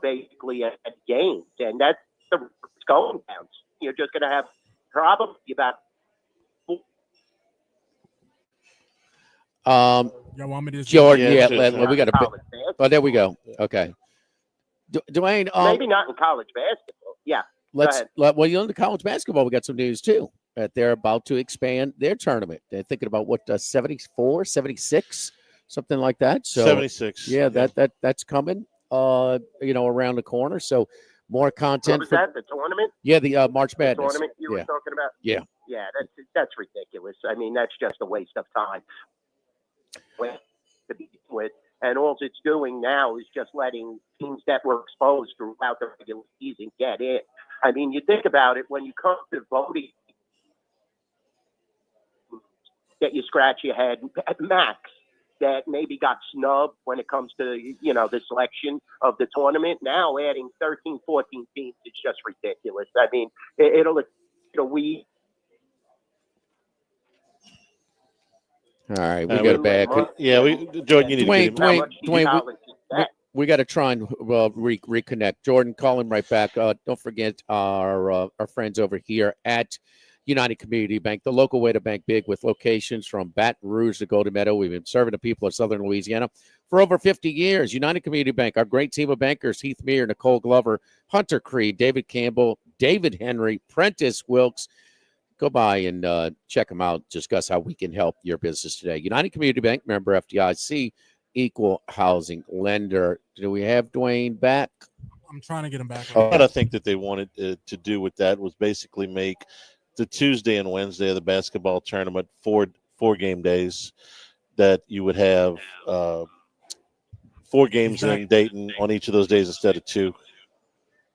basically a games, and that's the going down. You're just going to have probably about. Y'all want me to? Jordan, we got a. Oh, there we go. Okay. Dwayne, maybe not in college basketball. Yeah. The college basketball, we got some news too. That they're about to expand their tournament. They're thinking about 74, 76, something like that. So 76. Yeah. That's coming. Around the corner. So more content. What was that? The tournament? Yeah, the March Madness. The tournament you were talking about? Yeah. Yeah, that's ridiculous. I mean, that's just a waste of time. And all it's doing now is just letting teams that were exposed throughout the regular season get in. I mean, you think about it, when you come to voting, that you scratch your head at max, that maybe got snubbed when it comes to, the selection of the tournament. Now adding 13, 14 teams is just ridiculous. I mean, we. All right, we got it back. Jordan, you need Dwayne, we got to try and reconnect. Jordan, call him right back. Don't forget our friends over here at United Community Bank, the local way to bank big, with locations from Baton Rouge to Golden Meadow. We've been serving the people of Southern Louisiana for over 50 years. United Community Bank, our great team of bankers: Heath Meir, Nicole Glover, Hunter Creed, David Campbell, David Henry, Prentice Wilkes. Go by and check them out. Discuss how we can help your business today. United Community Bank, member FDIC, equal housing lender. Do we have Dwayne back? I'm trying to get him back. What I think that they wanted to do with that was basically make the Tuesday and Wednesday of the basketball tournament four game days, that you would have 4 games in Dayton on each of those days instead of 2.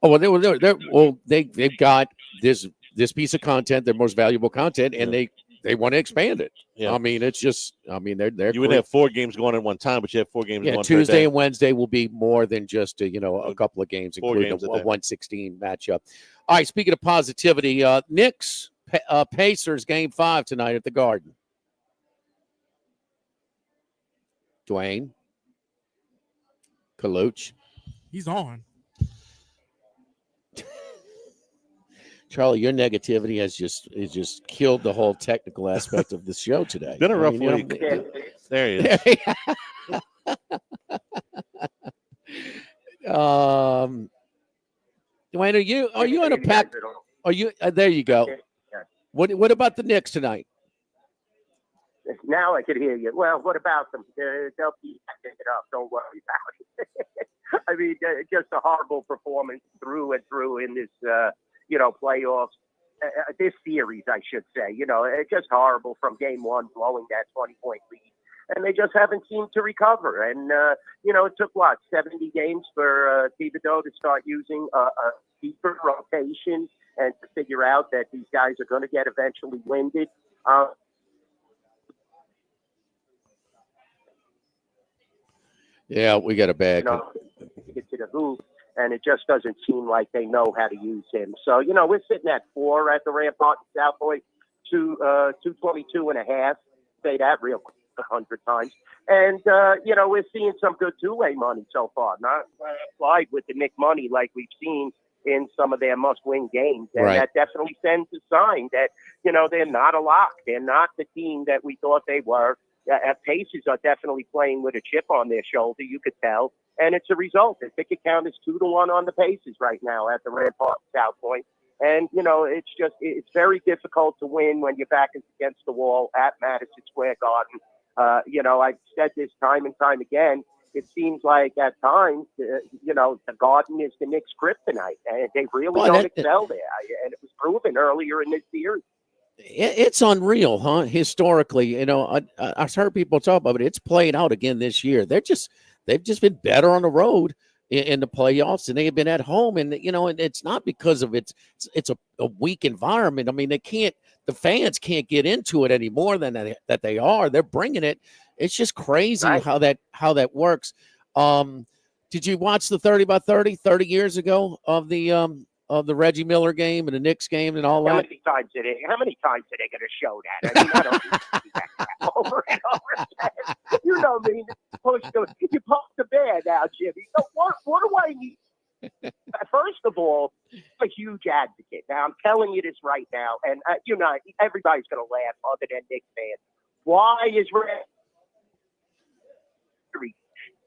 Oh, they've got this piece of content, their most valuable content, and they want to expand it. Yeah. I mean, it's just, they're you would have 4 games going at one time, but you have 4 games. Going Tuesday and Wednesday will be more than just a couple of games, including a 116 matchup. All right, speaking of positivity, Knicks Pacers game 5 tonight at the Garden. Dwayne Kaluch. He's on. Charlie, your negativity has just killed the whole technical aspect of the show today. Been a rough week. There he is. Dwayne, are you on a pack? Are you? There you go. What about the Knicks tonight? Now I can hear you. Well, what about them? They'll be backing it up. Don't worry about it. I mean, just a horrible performance through and through in this, playoffs. This series, I should say. It's just horrible from game one, blowing that 20-point lead. And they just haven't seemed to recover. And, it took, 70 games for Thibodeau to start using a deeper rotation and to figure out that these guys are going to get eventually winded. Yeah, we got a bad. Get to the hoop, and it just doesn't seem like they know how to use him. So, we're sitting at 4 at the Rampart in South Point, 222.5. Say that real quick 100 times. And, we're seeing some good two-way money so far. Not applied with the Knick money like we've seen in some of their must-win games. And that definitely sends a sign that, they're not a lock. They're not the team that we thought they were. Pacers are definitely playing with a chip on their shoulder, you could tell. And it's a result. The ticket count is 2-1 on the Pacers right now at the Rampart South Point. And, it's very difficult to win when your back is against the wall at Madison Square Garden. I've said this time and time again. It seems like at times, the Garden is the Knicks' kryptonite. And they really don't excel there. And it was proven earlier in this series. It's unreal, huh? Historically, I've heard people talk about it. It's played out again this year. They've just been better on the road in the playoffs than they have been at home. And and it's not because of it's a weak environment. I mean, the fans can't get into it any more than that they are. They're bringing it. It's just crazy how that works. Did you watch the 30 years ago of the Reggie Miller game and the Knicks game and all that? How many times are they going to show that? I mean, I don't see that over and over again. You know what I mean? You poke the bear now, Jimmy. So what do I need? First of all, I'm a huge advocate. Now, I'm telling you this right now, and everybody's going to laugh other than Knicks fans. Why is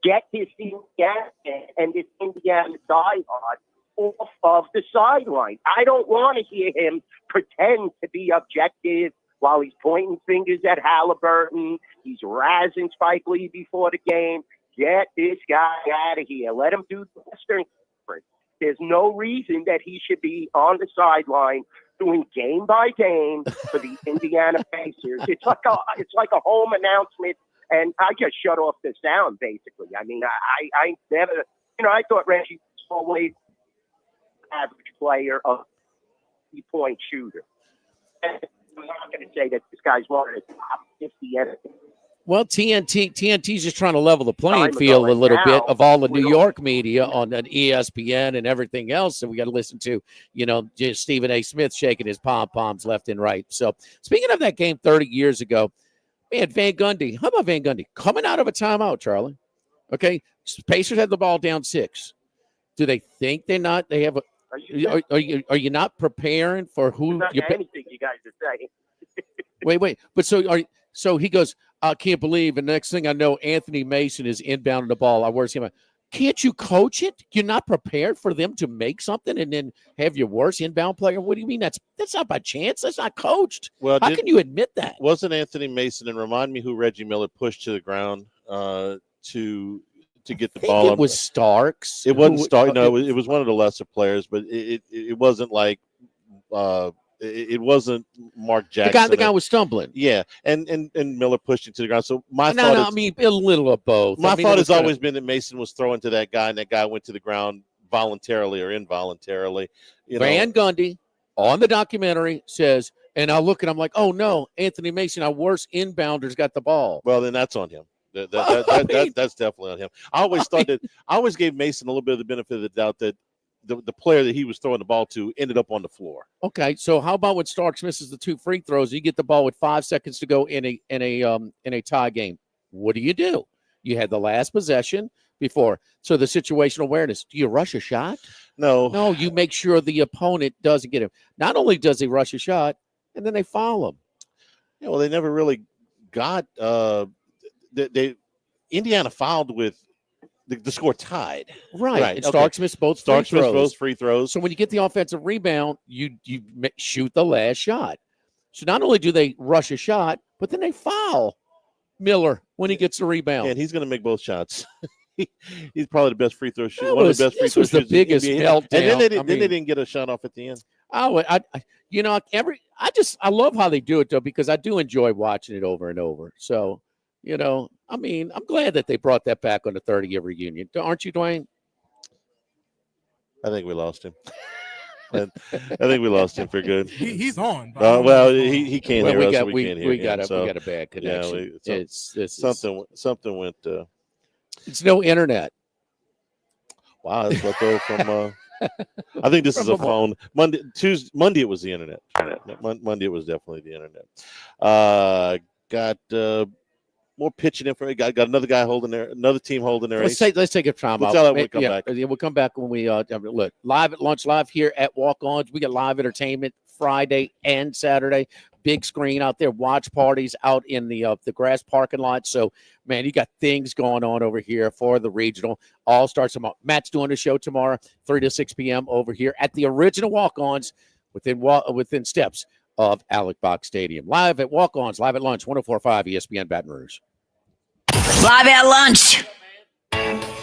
get this Indiana and this Indiana diehard off of the sideline? I don't want to hear him pretend to be objective while he's pointing fingers at Halliburton. He's razzing Spike Lee before the game. Get this guy out of here. Let him do the Western Conference. There's no reason that he should be on the sideline doing game by game for the Indiana Pacers. It's like a home announcement, and I just shut off the sound basically. I mean, I never, I thought Reggie was always average player, a 3-point shooter. And I'm not going to say that this guy's one of the top 50 anything. Well, TNT's just trying to level the playing field a little bit of all the New York media on an ESPN and everything else. And we got to listen to, just Stephen A. Smith shaking his pom-poms left and right. So speaking of that game 30 years ago, man, Van Gundy. How about Van Gundy? Coming out of a timeout, Charlie. Okay. Pacers had the ball down 6. Do they think they have a, are you not preparing for who? Anything you guys are saying. Wait. But so he goes, I can't believe. And next thing I know, Anthony Mason is inbounding the ball. Can't you coach it? You're not prepared for them to make something and then have your worst inbound player? What do you mean? That's not by chance. That's not coached. Well, how can you admit that? Wasn't Anthony Mason, and remind me who Reggie Miller pushed to the ground to get the ball? It was Starks. It wasn't Starks. No, it was one of the lesser players, but it wasn't like it wasn't Mark Jackson. The guy was stumbling. Yeah, and Miller pushed him to the ground. So a little of both. My thought has always been that Mason was throwing to that guy, and that guy went to the ground voluntarily or involuntarily. Van Gundy on the documentary says, and I look and I'm like, oh no, Anthony Mason, our worst inbounder's got the ball. Well, then that's on him. That's definitely on him. I always gave Mason a little bit of the benefit of the doubt that the player that he was throwing the ball to ended up on the floor. Okay, so how about when Starks misses the 2 free throws? You get the ball with 5 seconds to go in a tie game. What do? You had the last possession before. So the situational awareness. Do you rush a shot? No, you make sure the opponent doesn't get him. Not only does he rush a shot, and then they foul him. Yeah, well, they never really got Indiana fouled with the score tied. Right. And Starks missed both free throws. So when you get the offensive rebound, you shoot the last shot. So not only do they rush a shot, but then they foul Miller when he gets the rebound. And he's going to make both shots. He's probably the best free throw shooter. This was the biggest meltdown. And then they didn't get a shot off at the end. I love how they do it though, because I do enjoy watching it over and over. So, I'm glad that they brought that back on the 30-year reunion. Aren't you, Dwayne? I think we lost him. I think we lost him for good. He's on. He can't hear us. So we can't hear him. We got a bad connection. Something went. It's no internet. Wow, that's what though from. I think this is a phone. Monday it was the internet. Monday it was definitely the internet. Got more pitching information. Got another team holding their ace. Let's take a time out. We'll come back. We'll come back when we look live at lunch, live here at Walkons. We got live entertainment Friday and Saturday. Big screen out there, watch parties out in the grass parking lot. So, man, you got things going on over here for the regional. All starts tomorrow. Matt's doing the show tomorrow, 3 to 6 p.m. over here at the original Walk-Ons within steps of Alec Box Stadium. Live at Walk-Ons, live at lunch, 104.5 ESPN Baton Rouge. Live at lunch.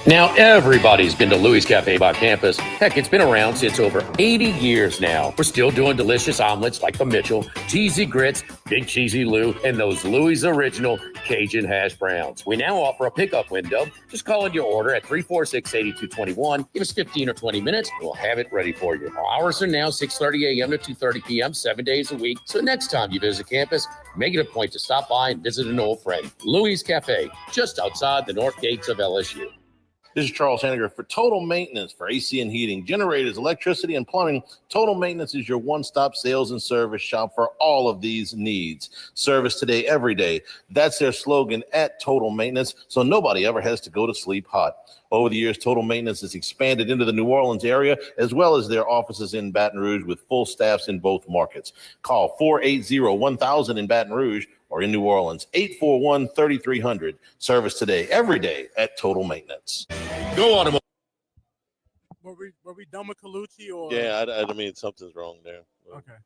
Now, everybody's been to Louis Cafe by campus. Heck, it's been around since over 80 years now. We're still doing delicious omelets like the Mitchell, cheesy grits, Big Cheesy Lou, and those Louis Original Cajun hash browns. We now offer a pickup window. Just call in your order at 346-8221. Give us 15 or 20 minutes. We'll have it ready for you. Our hours are now 6:30 a.m. to 2:30 p.m., 7 days a week. So next time you visit campus, make it a point to stop by and visit an old friend. Louis Cafe, just outside the north gates of LSU. This is Charles Henniger. For total maintenance for AC and heating, generators, electricity, and plumbing, Total Maintenance is your one-stop sales and service shop for all of these needs. Service today, every day. That's their slogan at Total Maintenance, so nobody ever has to go to sleep hot. Over the years, Total Maintenance has expanded into the New Orleans area, as well as their offices in Baton Rouge with full staffs in both markets. Call 480-1000 in Baton Rouge or in New Orleans, 841-3300. Service today, every day at Total Maintenance. Go Automotive. Were we done with Kuchi or? Yeah, I mean, something's wrong there. Okay.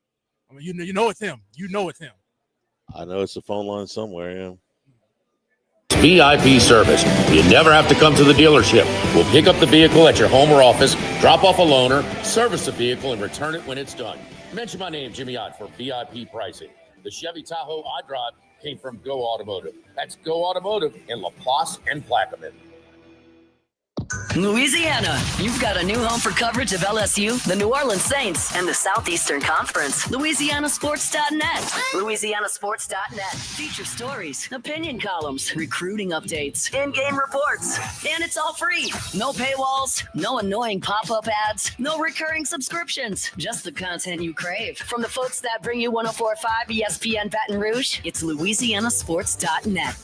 I mean, you know it's him. You know it's him. I know it's a phone line somewhere, yeah. VIP service. You never have to come to the dealership. We'll pick up the vehicle at your home or office, drop off a loaner, service the vehicle, and return it when it's done. Mention my name, Jimmy Ott, for VIP pricing. The Chevy Tahoe I drive came from Go Automotive. That's Go Automotive in LaPlace and Plaquemine. Louisiana, you've got a new home for coverage of LSU, the New Orleans Saints, and the Southeastern Conference. LouisianaSports.net. LouisianaSports.net. Feature stories, opinion columns, recruiting updates, in-game reports. And it's all free. No paywalls, no annoying pop-up ads, no recurring subscriptions. Just the content you crave. From the folks that bring you 104.5 ESPN Baton Rouge, it's LouisianaSports.net.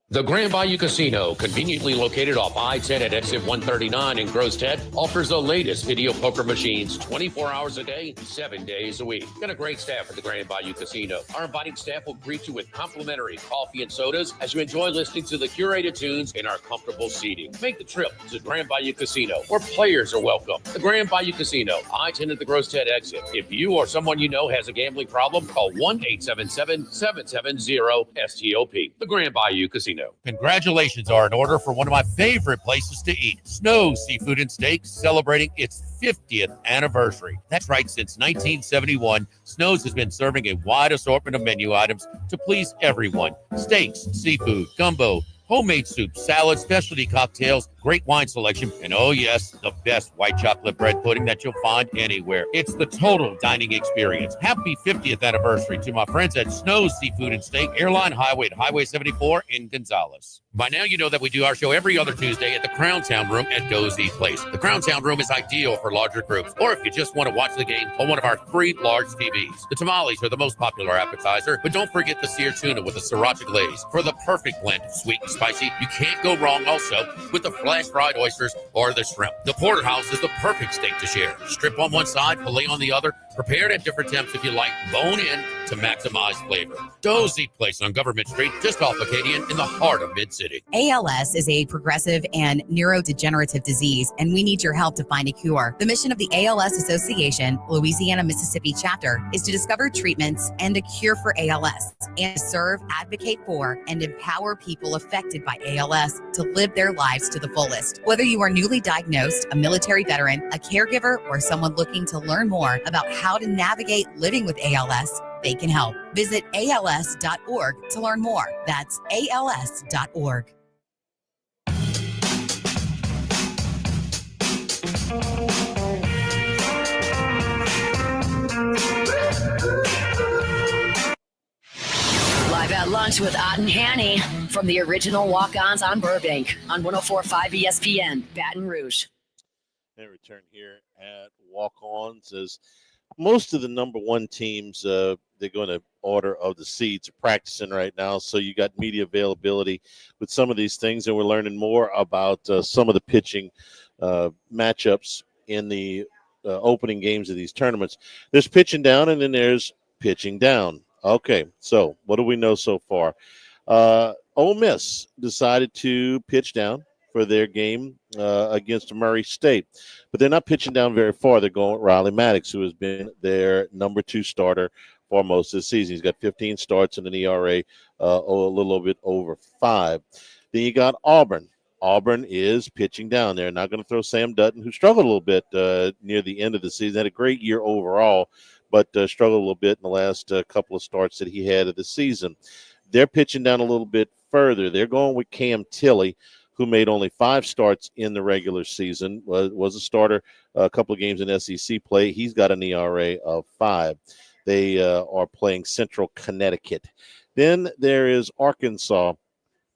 The Grand Bayou Casino, conveniently located off I-10 at exit 139 in Gross Ted, offers the latest video poker machines 24 hours a day, 7 days a week. Got a great staff at the Grand Bayou Casino. Our inviting staff will greet you with complimentary coffee and sodas as you enjoy listening to the curated tunes in our comfortable seating. Make the trip to Grand Bayou Casino, where players are welcome. The Grand Bayou Casino, I-10 at the Gross Ted exit. If you or someone you know has a gambling problem, call 1-877-770-STOP. The Grand Bayou Casino. Congratulations are in order for one of my favorite places to eat, Snow Seafood and Steak, celebrating its 50th anniversary. That's right, since 1971, Snow's has been serving a wide assortment of menu items to please everyone. Steaks, seafood, gumbo, homemade soup, salads, specialty cocktails, great wine selection, and oh yes, the best white chocolate bread pudding that you'll find anywhere. It's the total dining experience. Happy 50th anniversary to my friends at Snow's Seafood and Steak, Airline Highway at Highway 74 in Gonzales. By now, you know that we do our show every other Tuesday at the Crown Town Room at Dozy Place. The Crown Town Room is ideal for larger groups, or if you just want to watch the game on one of our 3 large TVs. The tamales are the most popular appetizer, but don't forget the seared tuna with a sriracha glaze for the perfect blend of sweet and spicy. You can't go wrong also with the flash fried oysters, or the shrimp. The porterhouse is the perfect steak to share. Strip on one side, filet on the other, prepared at different temps if you like, bone in to maximize flavor. Dozy Place on Government Street, just off Acadian in the heart of Mid-City. ALS is a progressive and neurodegenerative disease, and we need your help to find a cure. The mission of the ALS Association, Louisiana-Mississippi chapter, is to discover treatments and a cure for ALS, and serve, advocate for, and empower people affected by ALS to live their lives to the fullest. Whether you are newly diagnosed, a military veteran, a caregiver, or someone looking to learn more about how to navigate living with ALS, they can help. Visit als.org to learn more. That's als.org. Live at lunch with Ott and Hanny from the original Walk-Ons on Burbank on 104.5 ESPN, Baton Rouge. And return here at Walk-Ons as most of the number one teams, they're going to order of the seeds are practicing right now. So you got media availability with some of these things, and we're learning more about some of the pitching matchups in the opening games of these tournaments. There's pitching down, and then there's pitching down. Okay, so what do we know so far? Ole Miss decided to pitch down for their game against Murray State. But they're not pitching down very far. They're going with Riley Maddox, who has been their number 2 starter for most of the season. He's got 15 starts and an ERA a little bit over 5. Then you got Auburn. Auburn is pitching down. They're not going to throw Sam Dutton, who struggled a little bit near the end of the season. Had a great year overall, but struggled a little bit in the last couple of starts that he had of the season. They're pitching down a little bit further. They're going with Cam Tilley, who made only 5 starts in the regular season, was a starter a couple of games in SEC play. He's got an ERA of 5. They are playing Central Connecticut. Then there is Arkansas.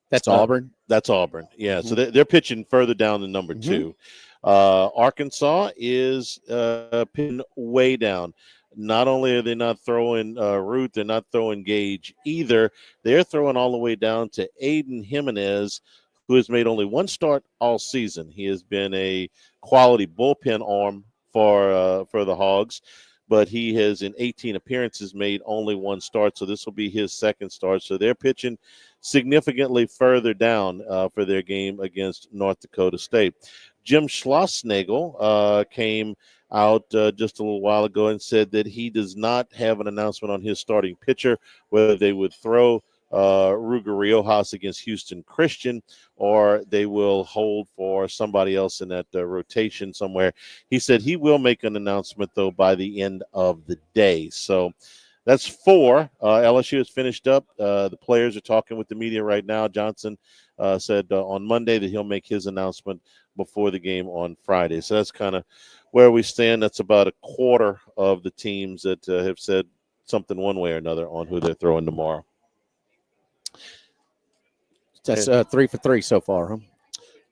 That's Auburn? That's Auburn, yeah. Mm-hmm. So they're pitching further down than number 2. Arkansas is pitching way down. Not only are they not throwing Root, they're not throwing Gage either. They're throwing all the way down to Aiden Jimenez, who has made only 1 start all season. He has been a quality bullpen arm for the Hogs, but he has, in 18 appearances, made only 1 start, so this will be his 2nd start. So they're pitching significantly further down for their game against North Dakota State. Jim Schlossnagel came out just a little while ago and said that he does not have an announcement on his starting pitcher, whether they would throw Ruger Riojas against Houston Christian, or they will hold for somebody else in that rotation somewhere. He said he will make an announcement, though, by the end of the day. So that's 4. LSU has finished up. The players are talking with the media right now. Johnson said on Monday that he'll make his announcement before the game on Friday. So that's kind of where we stand. That's about a quarter of the teams that have said something one way or another on who they're throwing tomorrow. That's 3 for 3 so far, huh?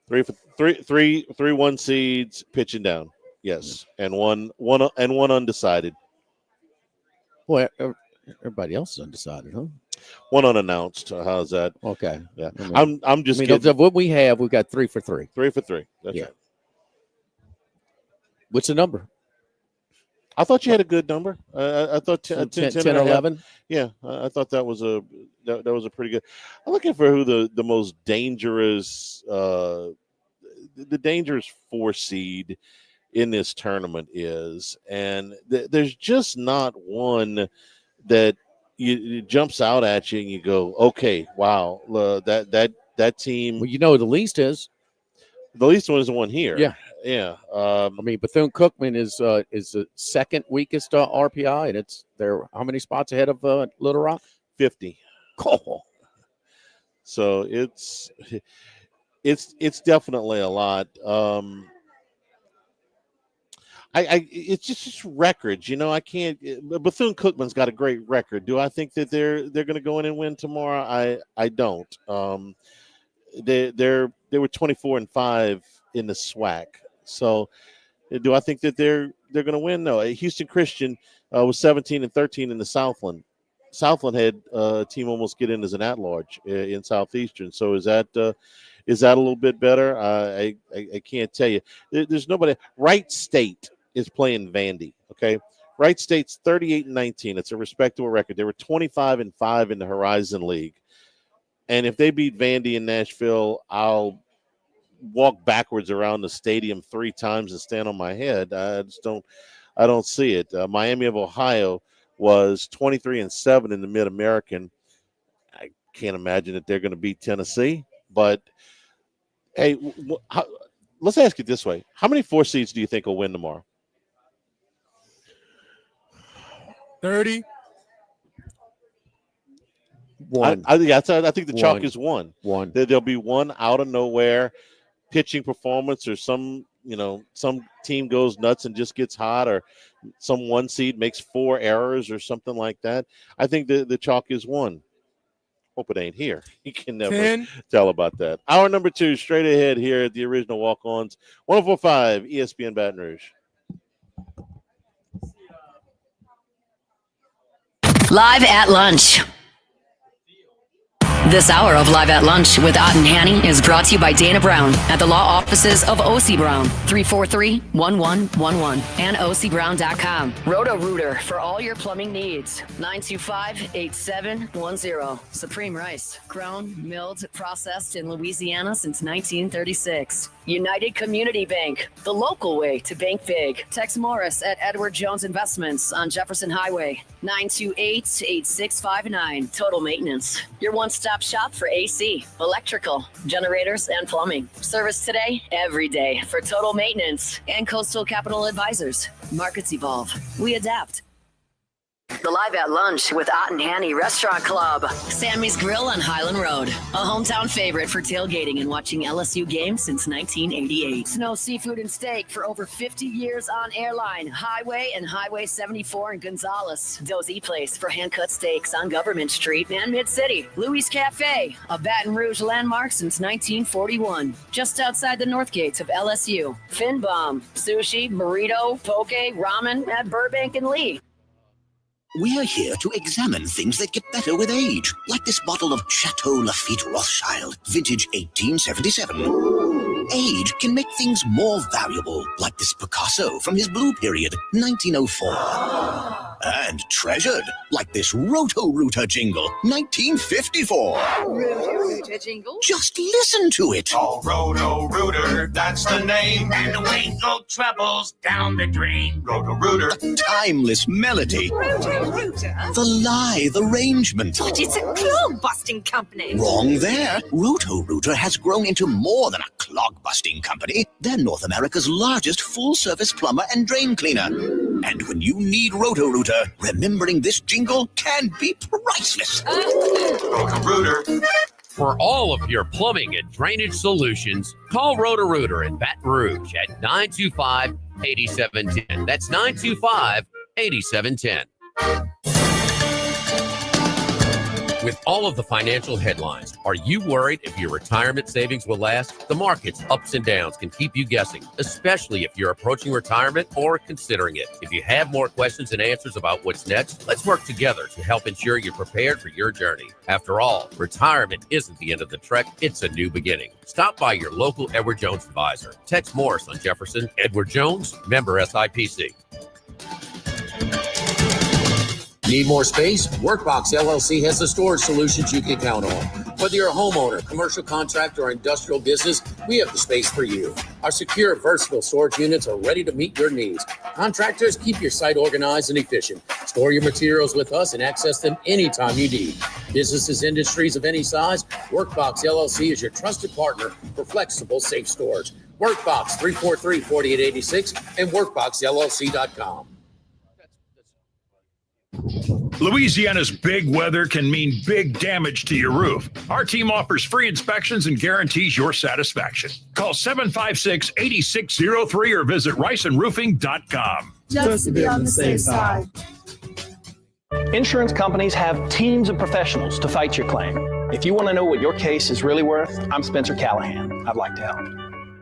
3 for 3, 3 1 seeds pitching down. Yes, and one undecided. Boy, everybody else is undecided, huh? One unannounced. How's that? Okay. Yeah. I'm just kidding. What we have, we've got 3 for 3. 3 for 3. That's right. What's the number? I thought you had a good number. I thought 10 or 11. Yeah, I thought that was a pretty good. I'm looking for who the most dangerous the dangerous 4 seed in this tournament is, and there's just not one that it jumps out at you and you go, okay, wow, that team. Well, you know, the least one is the one here. Yeah. Yeah, I mean, Bethune-Cookman is the 2nd weakest RPI, and they're how many spots ahead of Little Rock? 50. Cool. So it's definitely a lot. It's just records, you know. I can't. Bethune-Cookman's got a great record. Do I think that they're going to go in and win tomorrow? I don't. They were 24-5 in the SWAC. So, do I think that they're going to win? No. Houston Christian was 17-13 in the Southland. Southland had a team almost get in as an at-large in Southeastern. So is that Is that a little bit better? I can't tell you. There's nobody. Wright State is playing Vandy. Okay, Wright State's 38-19. It's a respectable record. They were 25-5 in the Horizon League, and if they beat Vandy in Nashville, I'll walk backwards around the stadium 3 times and stand on my head. I don't see it. Miami of Ohio was 23-7 in the Mid-American. I can't imagine that they're going to beat Tennessee, but hey, let's ask it this way. How many 4 seeds do you think will win tomorrow? 30. One. I think the chalk is one. One. There'll be one out of nowhere pitching performance, or some team goes nuts and just gets hot, or some 1 seed makes 4 errors or something like that. I think the chalk is one. Hope it ain't here. You can never 10. tell about that. Hour number 2, straight ahead here at the original Walk-Ons, 104.5 ESPN Baton Rouge. Live at Lunch. This hour of Live at Lunch with Ott and Hanny is brought to you by Dana Brown at the law offices of O.C. Brown, 343-1111, and ocbrown.com. Roto-Rooter for all your plumbing needs, 925-8710. Supreme Rice, grown, milled, processed in Louisiana since 1936. United Community Bank, the local way to bank big. Tex Morris at Edward Jones Investments on Jefferson Highway, 928-8659. Total Maintenance, your one-stop shop for AC, electrical, generators, and plumbing. Service today, every day for Total Maintenance. And Coastal Capital Advisors. Markets evolve. We adapt. The Live at Lunch with Ott and Hanny Restaurant Club. Sammy's Grill on Highland Road. A hometown favorite for tailgating and watching LSU games since 1988. Snow Seafood and Steak for over 50 years on Airline, Highway, and Highway 74 in Gonzales. Dozy Place for hand-cut steaks on Government Street and Mid-City. Louis Cafe, a Baton Rouge landmark since 1941. Just outside the north gates of LSU. Fin Bomb, sushi, burrito, poke, ramen at Burbank and Lee. We're here to examine things that get better with age, like this bottle of Chateau Lafite Rothschild, vintage 1877. Age can make things more valuable, like this Picasso from his Blue Period, 1904. And treasured, like this Roto-Rooter jingle, 1954. Roto-Rooter jingle? Just listen to it. Oh, Roto-Rooter, that's the name. And away go troubles down the drain. Roto-Rooter. A timeless melody. Roto-Rooter? The lithe arrangement. But it's a clog-busting company. Wrong there. Roto-Rooter has grown into more than a clog-busting company. They're North America's largest full-service plumber and drain cleaner. And when you need Roto-Rooter, remembering this jingle can be priceless. Roto-Rooter. For all of your plumbing and drainage solutions, call Roto-Rooter in Baton Rouge at 925-8710. That's 925-8710. With all of the financial headlines, are you worried if your retirement savings will last? The market's ups and downs can keep you guessing, especially if you're approaching retirement or considering it. If you have more questions and answers about what's next, let's work together to help ensure you're prepared for your journey. After all, retirement isn't the end of the trek, it's a new beginning. Stop by your local Edward Jones advisor. Tex Morris on Jefferson. Edward Jones, member SIPC. Need more space? Workbox LLC has the storage solutions you can count on. Whether you're a homeowner, commercial contractor, or industrial business, we have the space for you. Our secure, versatile storage units are ready to meet your needs. Contractors, keep your site organized and efficient. Store your materials with us and access them anytime you need. Businesses, industries of any size, Workbox LLC is your trusted partner for flexible, safe storage. Workbox 343-4886 and workboxllc.com. Louisiana's big weather can mean big damage to your roof. Our team offers free inspections and guarantees your satisfaction. Call 756-8603 or visit riceandroofing.com. Just to be on the safe side. Insurance companies have teams of professionals to fight your claim. If you want to know what your case is really worth, I'm Spencer Callahan. I'd like to help.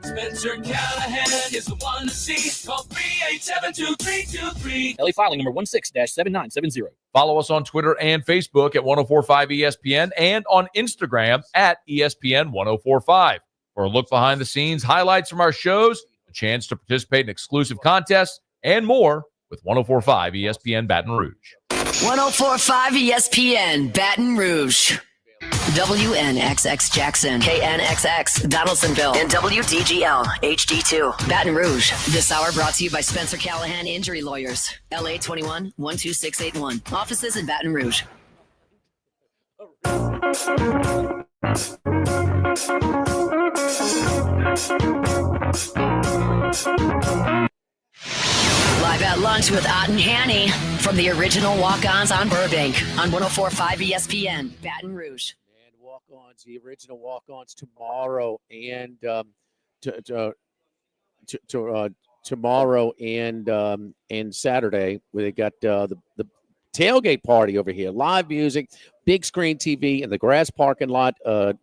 Spencer Callahan is the one to see. Call 387-2323. LA filing number 16-7970. Follow us on Twitter and Facebook at 1045 ESPN and on Instagram at ESPN 1045. For a look behind the scenes, highlights from our shows, a chance to participate in exclusive contests, and more with 104.5 ESPN Baton Rouge. 104.5 ESPN Baton Rouge. WNXX Jackson, KNXX Donaldsonville, and WDGL HD2 Baton Rouge. This hour brought to you by Spencer Callahan Injury Lawyers, LA 21 12681. Offices in Baton Rouge. Live at lunch with Ott and Hanny from the original Walk-Ons on Burbank on 104.5 ESPN Baton Rouge. And Walk-Ons, the original Walk-Ons tomorrow and tomorrow and Saturday, where they got the tailgate party over here, live music, big screen TV in the grass parking lot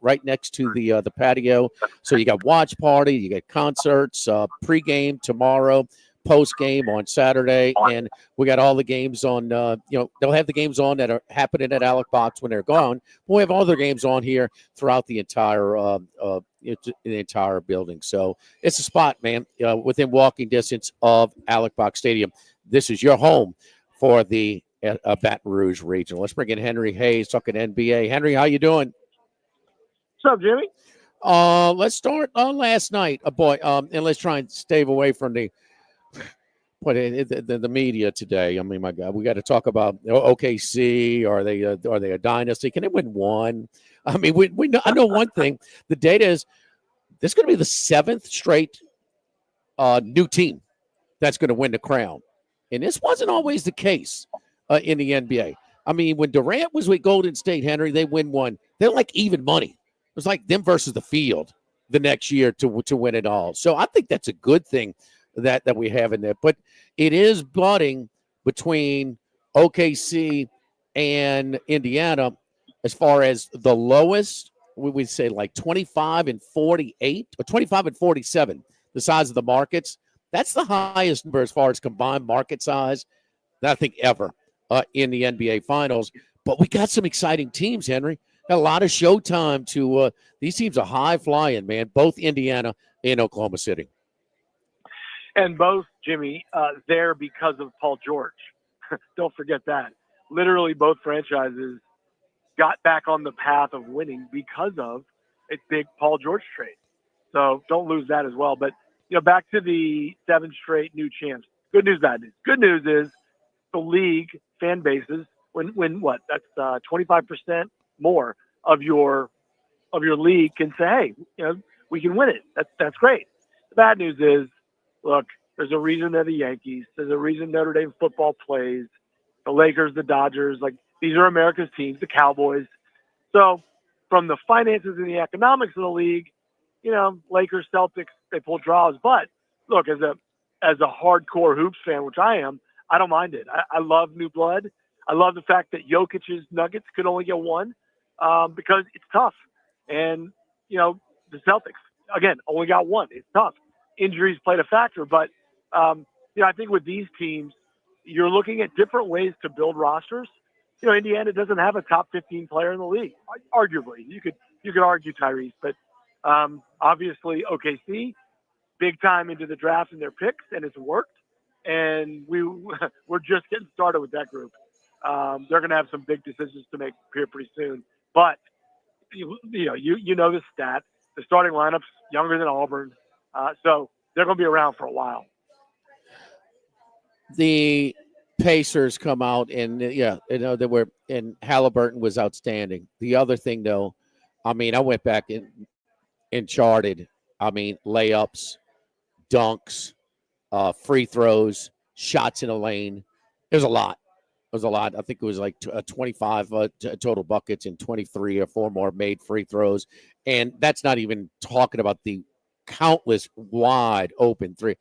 right next to the patio. So you got watch party, you got concerts, pregame tomorrow, post game on Saturday, and we got all the games on. They'll have the games on that are happening at Alec Box when they're gone. But we have all their games on here throughout the entire building. So it's a spot, man, within walking distance of Alec Box Stadium. This is your home for the Baton Rouge Regional. Let's bring in Henry Hayes talking NBA. Henry, how you doing? What's up, Jimmy? Let's start on last night, and let's try and stay away from the media today. I mean, my God, we got to talk about OKC. Are they a dynasty? Can they win one? I mean, we know, I know one thing. The data is this is going to be the 7th straight new team that's going to win the crown, and this wasn't always the case in the NBA. I mean, when Durant was with Golden State, Henry, they win one. They're like even money. It was like them versus the field the next year to win it all. So I think that's a good thing that we have in there. But it is budding between OKC and Indiana as far as the lowest, we would say like 25 and 48 or 25 and 47, the size of the markets. That's the highest number as far as combined market size, I think, ever in the NBA Finals. But we got some exciting teams, Henry. Got a lot of showtime to these teams are high flying, man, both Indiana and Oklahoma City. And both, Jimmy, there because of Paul George. Don't forget that. Literally both franchises got back on the path of winning because of a big Paul George trade. So don't lose that as well. But, back to the 7 straight new champs. Good news, bad news. Good news is the league fan bases win what? That's 25% more of your league can say, hey, we can win it. That's great. The bad news is, look, there's a reason they're the Yankees. There's a reason Notre Dame football plays. The Lakers, the Dodgers, these are America's teams, the Cowboys. So from the finances and the economics of the league, Lakers, Celtics, they pull draws. But look, as a hardcore hoops fan, which I am, I don't mind it. I love new blood. I love the fact that Jokic's Nuggets could only get one because it's tough. And, the Celtics, again, only got one. It's tough. Injuries played a factor. But, I think with these teams, you're looking at different ways to build rosters. Indiana doesn't have a top 15 player in the league. Arguably, you could argue Tyrese, but obviously OKC, big time into the draft and their picks, and it's worked. And we're just getting started with that group. They're going to have some big decisions to make here pretty soon. But you know the stat. The starting lineup's younger than Auburn, so they're going to be around for a while. The Pacers come out and they were, and Halliburton was outstanding. The other thing though, I mean, I went back and charted. I mean, layups, dunks, free throws, shots in a lane. There's a lot. There's a lot. I think it was like 25 total buckets and 23 or 4 more made free throws. And that's not even talking about the countless wide open three.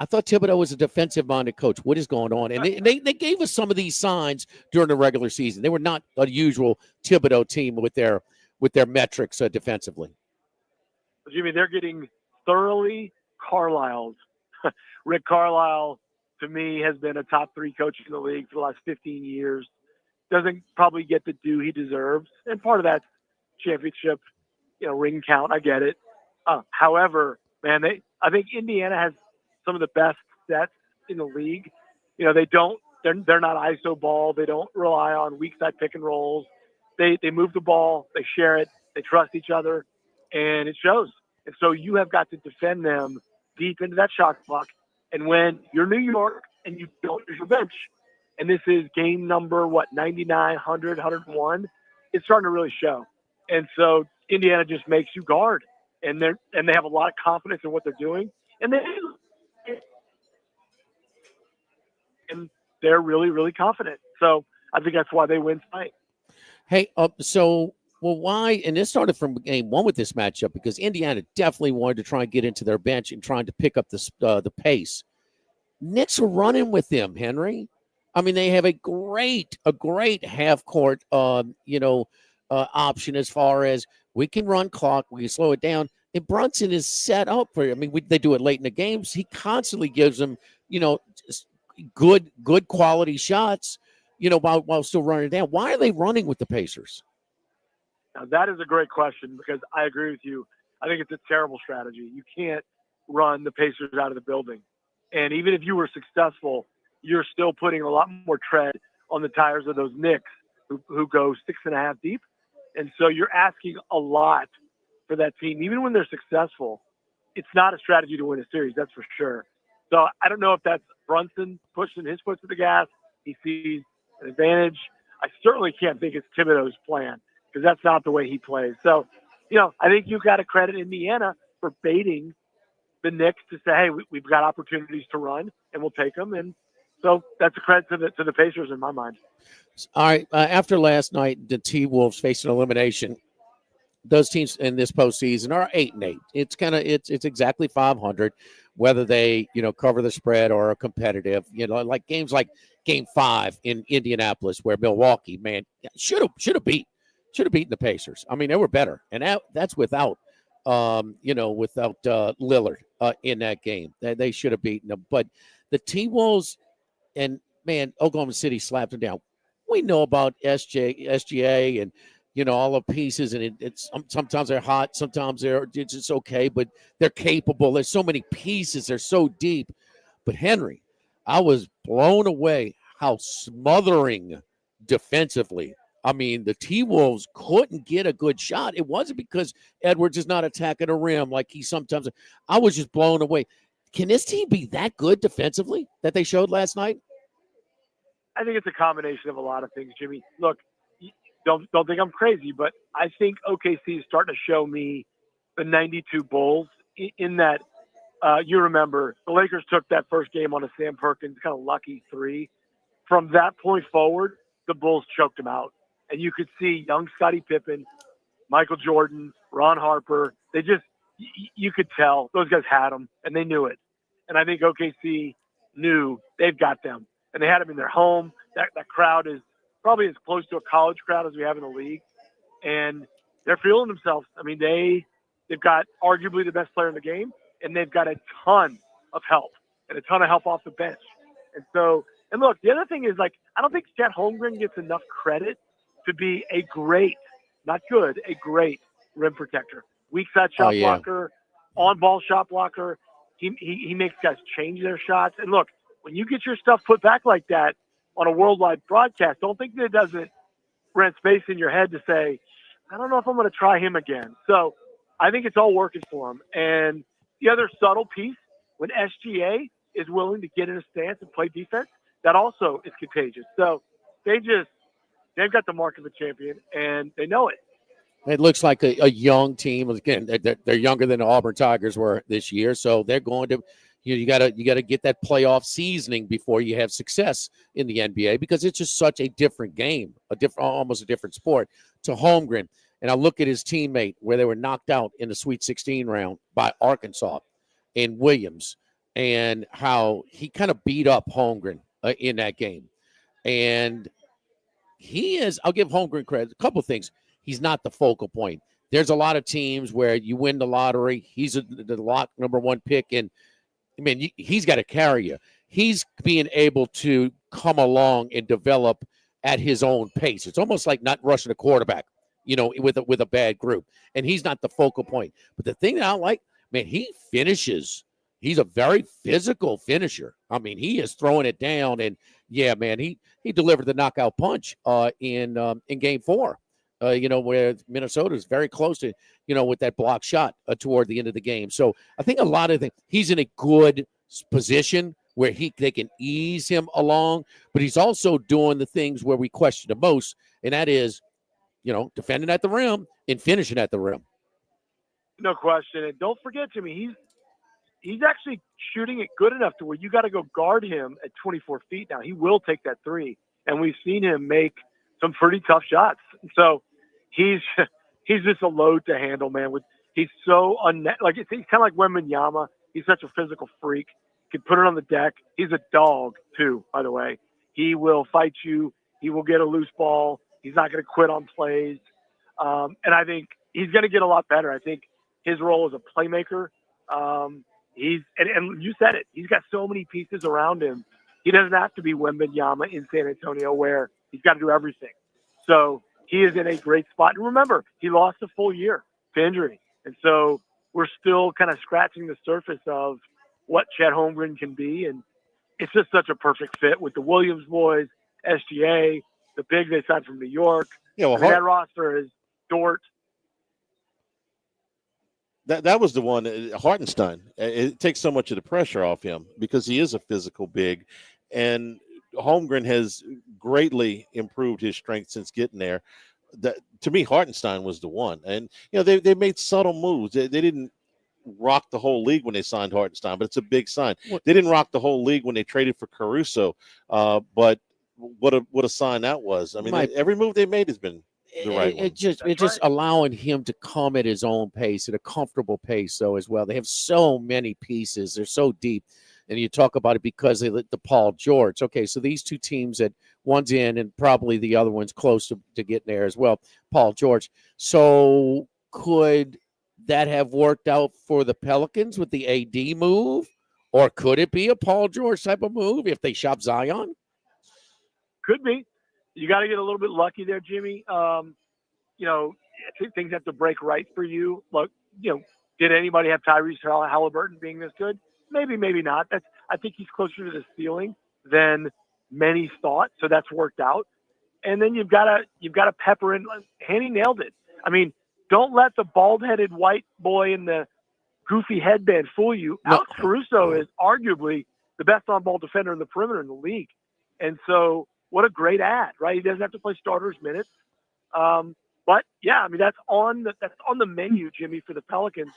I thought Thibodeau was a defensive-minded coach. What is going on? And they gave us some of these signs during the regular season. They were not a usual Thibodeau team with their metrics defensively. Jimmy, they're getting thoroughly Carlisle's. Rick Carlisle, to me, has been a top 3 coach in the league for the last 15 years. Doesn't probably get the due he deserves. And part of that's championship, ring count. I get it. However, man, I think Indiana has some of the best sets in the league. They're not ISO ball. They don't rely on weak side pick and rolls. They move the ball. They share it. They trust each other, and it shows. And so you have got to defend them deep into that shot clock. And when you're New York and you don't use your bench, and this is game number, 99, 100, 101, it's starting to really show. And so Indiana just makes you guard. And they have a lot of confidence in what they're doing. And they're really, really confident. So I think that's why they win tonight. Hey, why? And this started from game one with this matchup because Indiana definitely wanted to try and get into their bench and trying to pick up the pace. Knicks are running with them, Henry. I mean, they have a great half court, option as far as we can run clock, we can slow it down. And Brunson is set up for it. I mean, they do it late in the games. He constantly gives them, just good quality shots, while still running it down. Why are they running with the Pacers? Now, that is a great question because I agree with you. I think it's a terrible strategy. You can't run the Pacers out of the building. And even if you were successful, you're still putting a lot more tread on the tires of those Knicks who go 6.5 deep. And so you're asking a lot for that team. Even when they're successful, it's not a strategy to win a series, that's for sure. So I don't know if that's Brunson pushing his foot to the gas. He sees an advantage. I certainly can't think it's Thibodeau's plan because that's not the way he plays. So, I think you've got to credit Indiana for baiting the Knicks to say, hey, we've got opportunities to run and we'll take them. And so that's a credit to the Pacers in my mind. All right. After last night, the T-Wolves faced an elimination. Those teams in this postseason are 8-8. It's exactly 500, whether they cover the spread or are competitive. Like games like Game 5 in Indianapolis, where Milwaukee, man, should have beaten the Pacers. I mean, they were better, and that's without Lillard in that game. They should have beaten them. But the T-Wolves and man, Oklahoma City slapped them down. We know about SGA and all the pieces, and it's sometimes they're hot, sometimes it's just okay, but they're capable. There's so many pieces, they're so deep. But Henry, I was blown away how smothering defensively. I mean, the T-Wolves couldn't get a good shot. It wasn't because Edwards is not attacking the rim like he sometimes. I was just blown away. Can this team be that good defensively that they showed last night? I think it's a combination of a lot of things, Jimmy. Look, don't think I'm crazy, but I think OKC is starting to show me the 92 Bulls in that you remember the Lakers took that first game on a Sam Perkins kind of lucky 3. From that point forward, the Bulls choked them out. And you could see young Scottie Pippen, Michael Jordan, Ron Harper. They just, you could tell those guys had them and they knew it. And I think OKC knew they've got them. And they had them in their home. That crowd is probably as close to a college crowd as we have in the league. And they're feeling themselves. I mean, they've got arguably the best player in the game, and they've got a ton of help and a ton of help off the bench. And so, and look, the other thing is, like, I don't think Chet Holmgren gets enough credit to be a great, not good, a great rim protector. Weak side shot blocker, on-ball shot blocker. He makes guys change their shots. And look, when you get your stuff put back like that on a worldwide broadcast, don't think that it doesn't rent space in your head to say, I don't know if I'm going to try him again. So I think it's all working for him. And the other subtle piece, when SGA is willing to get in a stance and play defense, that also is contagious. So they've got the mark of a champion, and they know it. It looks like a young team. Again, they're younger than the Auburn Tigers were this year, so they're going to. You got to get that playoff seasoning before you have success in the NBA because it's just such a different game, almost a different sport to Holmgren. And I look at his teammate where they were knocked out in the Sweet 16 round by Arkansas and Williams, and how he kind of beat up Holmgren in that game. And he is. I'll give Holmgren credit. A couple of things. He's not the focal point. There's a lot of teams where you win the lottery. He's the lock number 1 pick, and I mean, he's got to carry you. He's being able to come along and develop at his own pace. It's almost like not rushing a quarterback. with a bad group, and he's not the focal point. But the thing that I like, man, he finishes. He's a very physical finisher. I mean, he is throwing it down, and yeah, man, he delivered the knockout punch in Game 4. Where Minnesota is very close to, with that block shot toward the end of the game. So I think a lot of things, he's in a good position where they can ease him along, but he's also doing the things where we question the most, and that is, defending at the rim and finishing at the rim. No question. And don't forget, Jimmy, he's actually shooting it good enough to where you got to go guard him at 24 feet now. He will take that three, and we've seen him make some pretty tough shots. So he's just a load to handle, man. He's so he's kind of like Wembanyama. He's such a physical freak. Can put it on the deck. He's a dog too, by the way. He will fight you. He will get a loose ball. He's not going to quit on plays. And I think he's going to get a lot better. I think his role as a playmaker, and you said it, he's got so many pieces around him. He doesn't have to be Wembanyama in San Antonio where he's got to do everything. So he is in a great spot. And remember, he lost a full year to injury. And so we're still kind of scratching the surface of what Chet Holmgren can be. And it's just such a perfect fit with the Williams boys, SGA, the big they signed from New York. Yeah, well, that roster is Dort. That was the one, Hartenstein. It takes so much of the pressure off him because he is a physical big, and Holmgren has greatly improved his strength since getting there. To me, Hartenstein was the one, and they made subtle moves. They didn't rock the whole league when they signed Hartenstein, but it's a big sign. They didn't rock the whole league when they traded for Caruso, but what a sign that was. I mean, every move they made has been the right one. It's just allowing him to come at his own pace, at a comfortable pace, though, as well. They have so many pieces. They're so deep. And you talk about it because they let the Paul George. Okay, so these two teams that one's in and probably the other one's close to getting there as well, Paul George. So could that have worked out for the Pelicans with the AD move? Or could it be a Paul George type of move if they shop Zion? Could be. You got to get a little bit lucky there, Jimmy. Things have to break right for you. Look, did anybody have Tyrese Halliburton being this good? Maybe, maybe not. I think he's closer to the ceiling than many thought, so that's worked out. And then you've got to pepper in. Hanny nailed it. I mean, don't let the bald-headed white boy in the goofy headband fool you. No. Alex Caruso is arguably the best on-ball defender in the perimeter in the league, and so what a great ad, right? He doesn't have to play starters minutes. But yeah, I mean that's on the menu, Jimmy, for the Pelicans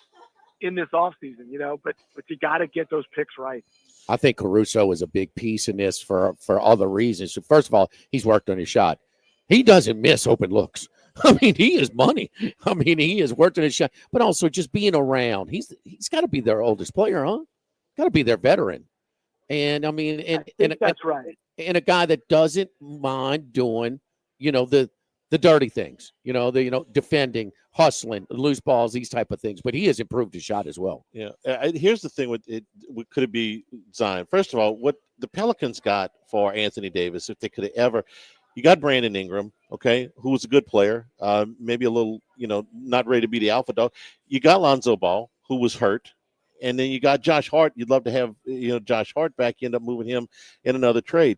in this offseason, but you got to get those picks right. I think Caruso is a big piece in this for other reasons. So first of all, he's worked on his shot. He doesn't miss open looks. I mean, he is money. I mean, he has worked on his shot, but also just being around. He's got to be their oldest player, huh? Got to be their veteran. And I mean, that's right. And a guy that doesn't mind doing, the dirty things, defending, hustling, loose balls, these type of things. But he has improved his shot as well. Yeah. Here's the thing with it. Could it be Zion? First of all, what the Pelicans got for Anthony Davis, if they could have ever, you got Brandon Ingram, okay, who was a good player, maybe a little, not ready to be the alpha dog. You got Lonzo Ball, who was hurt. And then you got Josh Hart. You'd love to have, Josh Hart back. You end up moving him in another trade.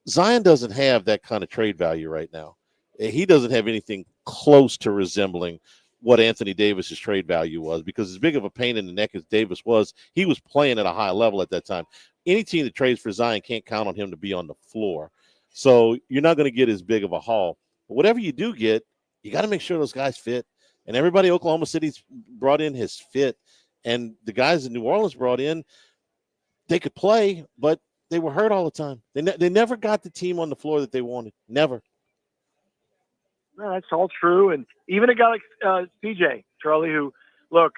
Zion doesn't have that kind of trade value right now. He doesn't have anything close to resembling what Anthony Davis's trade value was, because as big of a pain in the neck as Davis was, he was playing at a high level at that time. Any team that trades for Zion can't count on him to be on the floor. So you're not going to get as big of a haul. But whatever you do get, you got to make sure those guys fit. And everybody Oklahoma City's brought in has fit. And the guys in New Orleans brought in, they could play, but they were hurt all the time. They never got the team on the floor that they wanted. Never. No, that's all true. And even a guy like CJ, Charlie, who, look,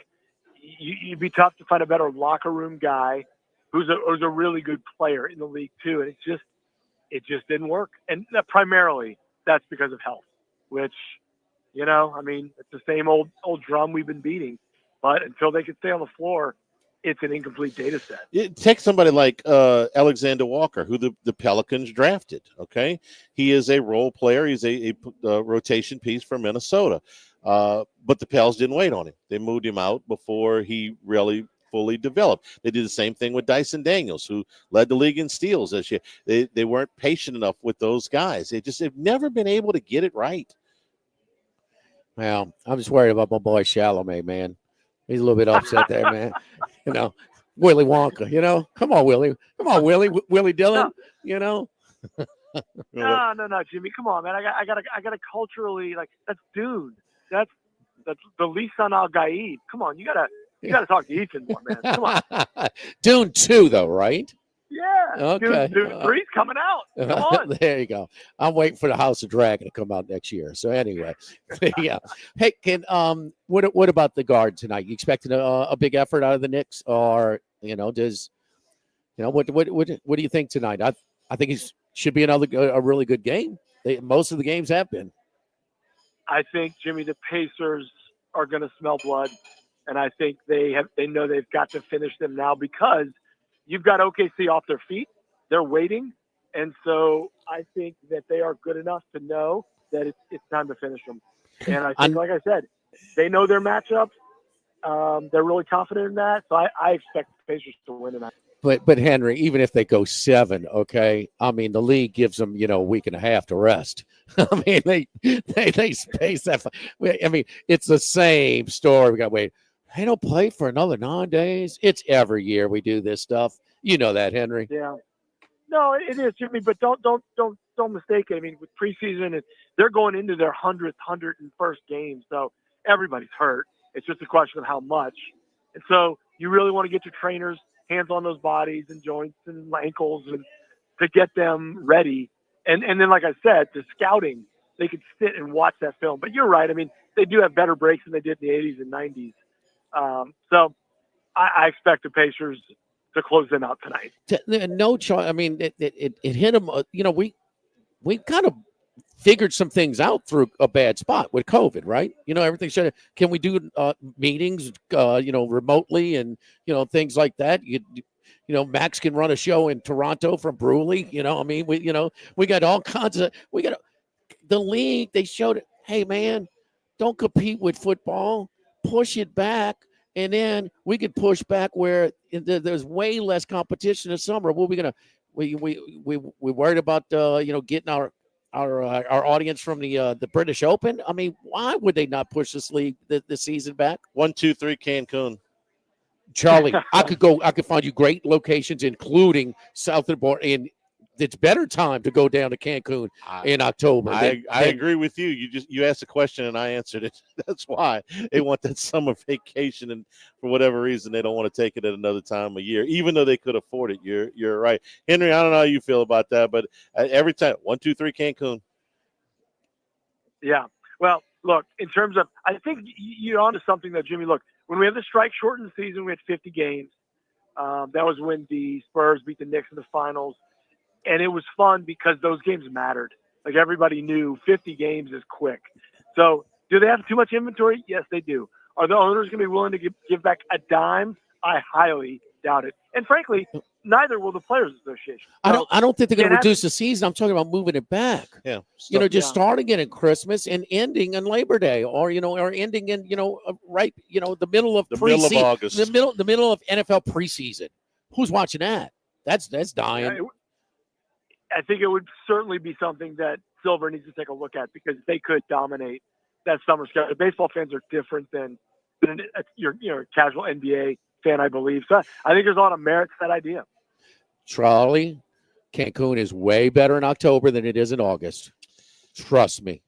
you'd be tough to find a better locker room guy who's a really good player in the league too. And it just didn't work. And primarily that's because of health, which, it's the same old drum we've been beating. But until they can stay on the floor, it's an incomplete data set. Take somebody like Alexander Walker, who the Pelicans drafted. Okay, he is a role player. He's a rotation piece for Minnesota, but the Pels didn't wait on him. They moved him out before he really fully developed. They did the same thing with Dyson Daniels, who led the league in steals this year. They weren't patient enough with those guys. They've never been able to get it right. Well, I'm just worried about my boy Chalamet, man. He's a little bit upset there, man. You know, Willy Wonka. You know, come on, Willie. Come on, Willie Dillon. You know. No, Jimmy. Come on, man. I gotta culturally, like, that's Dune. That's the Lisan Al Gaid. Come on, you gotta talk to Ethan more, man. Come on. Dune 2, though, right? Yeah. Okay. Dune 3's coming out. Come on. There you go. I'm waiting for the House of Dragon to come out next year. So anyway, yeah. Hey, what about the guard tonight? You expecting a big effort out of the Knicks, or what do you think tonight? I think it should be a really good game. Most of the games have been. I think, Jimmy, the Pacers are going to smell blood, and I think they know they've got to finish them now because you've got OKC off their feet. They're waiting. And so I think that they are good enough to know that it's time to finish them. And I think, like I said, they know their matchups. They're really confident in that. So I expect the Pacers to win tonight. But Henry, even if they go 7, okay, I mean, the league gives them, a week and a half to rest. I mean, they space that. I mean, it's the same story. We got to wait. They don't play for another 9 days. It's every year we do this stuff. You know that, Henry. Yeah. No, it is, Jimmy, but don't mistake it. I mean, with preseason, they're going into their 101st game, so everybody's hurt. It's just a question of how much. And so you really want to get your trainers hands on those bodies and joints and ankles and to get them ready. And then, like I said, the scouting, they could sit and watch that film. But you're right. I mean, they do have better breaks than they did in the 80s and 90s. So I expect the Pacers to close them out tonight. No choice. I mean, it hit them. We kind of figured some things out through a bad spot with COVID, right? Everything should. Can we do meetings, remotely and things like that? Max can run a show in Toronto from Bruley. I mean, we got all kinds of. We got the league. They showed it. Hey, man, don't compete with football. Push it back. And then we could push back where there's way less competition this summer. What are we gonna? We worried about getting our audience from the British Open. I mean, why would they not push this league the season back? 1, 2, 3 Cancun. Charlie, I could find you great locations, including south of the border. And it's better time to go down to Cancun in October. I agree with you. You asked a question and I answered it. That's why they want that summer vacation, and for whatever reason they don't want to take it at another time of year, even though they could afford it. You're right, Henry. I don't know how you feel about that, but every time 1, 2, 3 Cancun. Yeah. Well, look, in terms of, I think you're onto something though, Jimmy. Look, when we have the strike shortened season, we had 50 games. That was when the Spurs beat the Knicks in the finals. And it was fun because those games mattered. Like, everybody knew 50 games is quick. So do they have too much inventory? Yes, they do. Are the owners going to be willing to give back a dime? I highly doubt it. And frankly, neither will the Players Association. So I don't think they're going to reduce the season. I'm talking about moving it back. Yeah. Starting it at Christmas and ending on Labor Day, or ending in the middle of the middle of August, the middle of NFL preseason. Who's watching that? That's dying. Yeah, I think it would certainly be something that Silver needs to take a look at, because they could dominate that summer schedule. Baseball fans are different than your casual NBA fan, I believe. So I think there's a lot of merit to that idea. Charlie, Cancun is way better in October than it is in August. Trust me.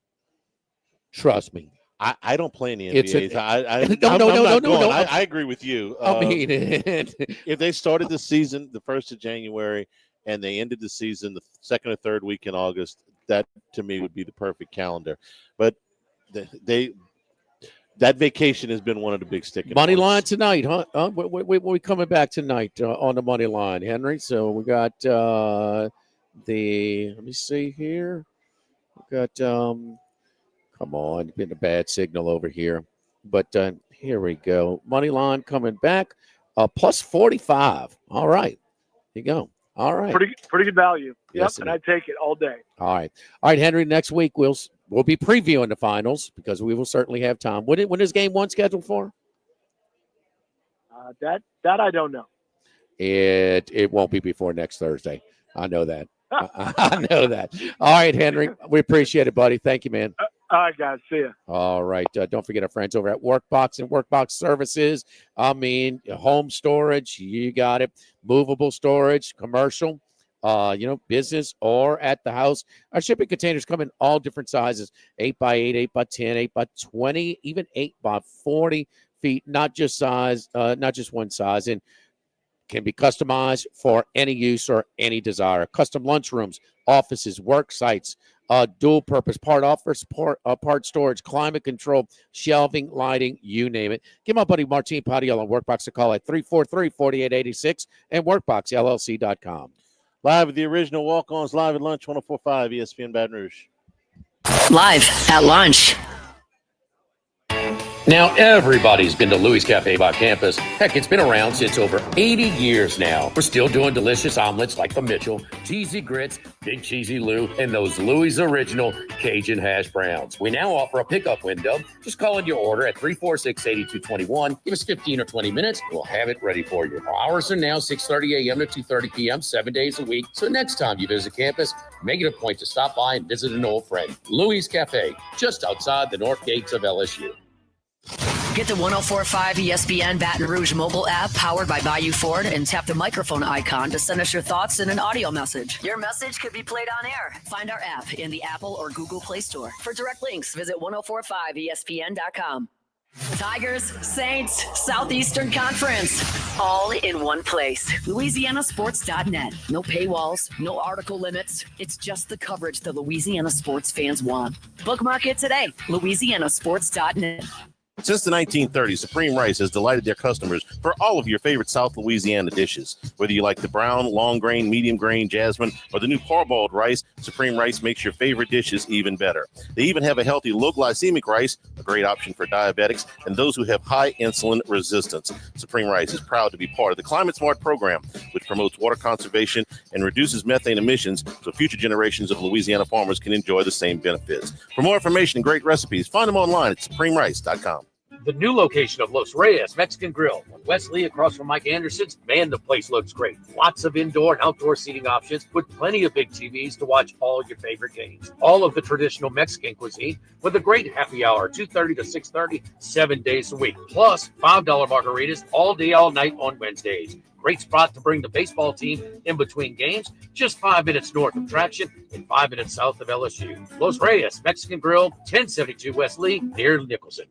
I don't play in the NBA. I agree with you. I mean, if they started the season the 1st of January and they ended the season the 2nd or 3rd week in August, that to me would be the perfect calendar. But that vacation has been one of the big sticking money points. line tonight, huh? We coming back tonight on the money line, Henry. So we got let me see here. We got come on, been a bad signal over here, but here we go. Money line coming back. Plus 45. All right. There you go. All right. Pretty good value. Yes, Yep, and I'd take it all day. All right. All right, Henry, next week we'll be previewing the finals because we will certainly have time. When is game one scheduled for? That I don't know. It won't be before next Thursday. I know that. I know that. All right, Henry. We appreciate it, buddy. Thank you, man. All right, guys. See ya. All right. Don't forget our friends over at Workbox and Workbox Services. I mean, home storage, you got it. Movable storage, commercial, business or at the house. Our shipping containers come in all different sizes, 8x8, 8x10, 8x20, even 8x40 feet, not just one size. And can be customized for any use or any desire. Custom lunchrooms, offices, work sites, dual purpose part offers, part storage, climate control, shelving, lighting, you name it. Give my buddy Martin Padiel on Workbox a call at 343-4886 and workboxllc.com. Live with the original Walk-Ons, live at lunch, 104.5 ESPN Baton Rouge. Live at lunch. Now, everybody's been to Louis Cafe by campus. Heck, it's been around since over 80 years now. We're still doing delicious omelets like the Mitchell, cheesy grits, big cheesy Lou, and those Louis Original Cajun hash browns. We now offer a pickup window. Just call in your order at 346-8221. Give us 15 or 20 minutes. We'll have it ready for you. Our hours are now 6:30 a.m. to 2:30 p.m., 7 days a week. So next time you visit campus, make it a point to stop by and visit an old friend. Louis Cafe, just outside the north gates of LSU. Get the 104.5 ESPN Baton Rouge mobile app powered by Bayou Ford and tap the microphone icon to send us your thoughts in an audio message. Your message could be played on air. Find our app in the Apple or Google Play Store. For direct links, visit 1045ESPN.com. Tigers, Saints, Southeastern Conference, all in one place. LouisianaSports.net. No paywalls, no article limits. It's just the coverage the Louisiana sports fans want. Bookmark it today. LouisianaSports.net. Since the 1930s, Supreme Rice has delighted their customers for all of your favorite South Louisiana dishes. Whether you like the brown, long grain, medium grain, jasmine, or the new parboiled rice, Supreme Rice makes your favorite dishes even better. They even have a healthy low glycemic rice, a great option for diabetics and those who have high insulin resistance. Supreme Rice is proud to be part of the Climate Smart program, which promotes water conservation and reduces methane emissions so future generations of Louisiana farmers can enjoy the same benefits. For more information and great recipes, find them online at supremerice.com. The new location of Los Reyes Mexican Grill on Wesley across from Mike Anderson's. Man, the place looks great. Lots of indoor and outdoor seating options with plenty of big TVs to watch all your favorite games. All of the traditional Mexican cuisine with a great happy hour, 2:30 to 6:30, 7 days a week. Plus $5 margaritas all day, all night on Wednesdays. Great spot to bring the baseball team in between games, just 5 minutes north of Traction and 5 minutes south of LSU. Los Reyes Mexican Grill, 1072 West Lee, near Nicholson.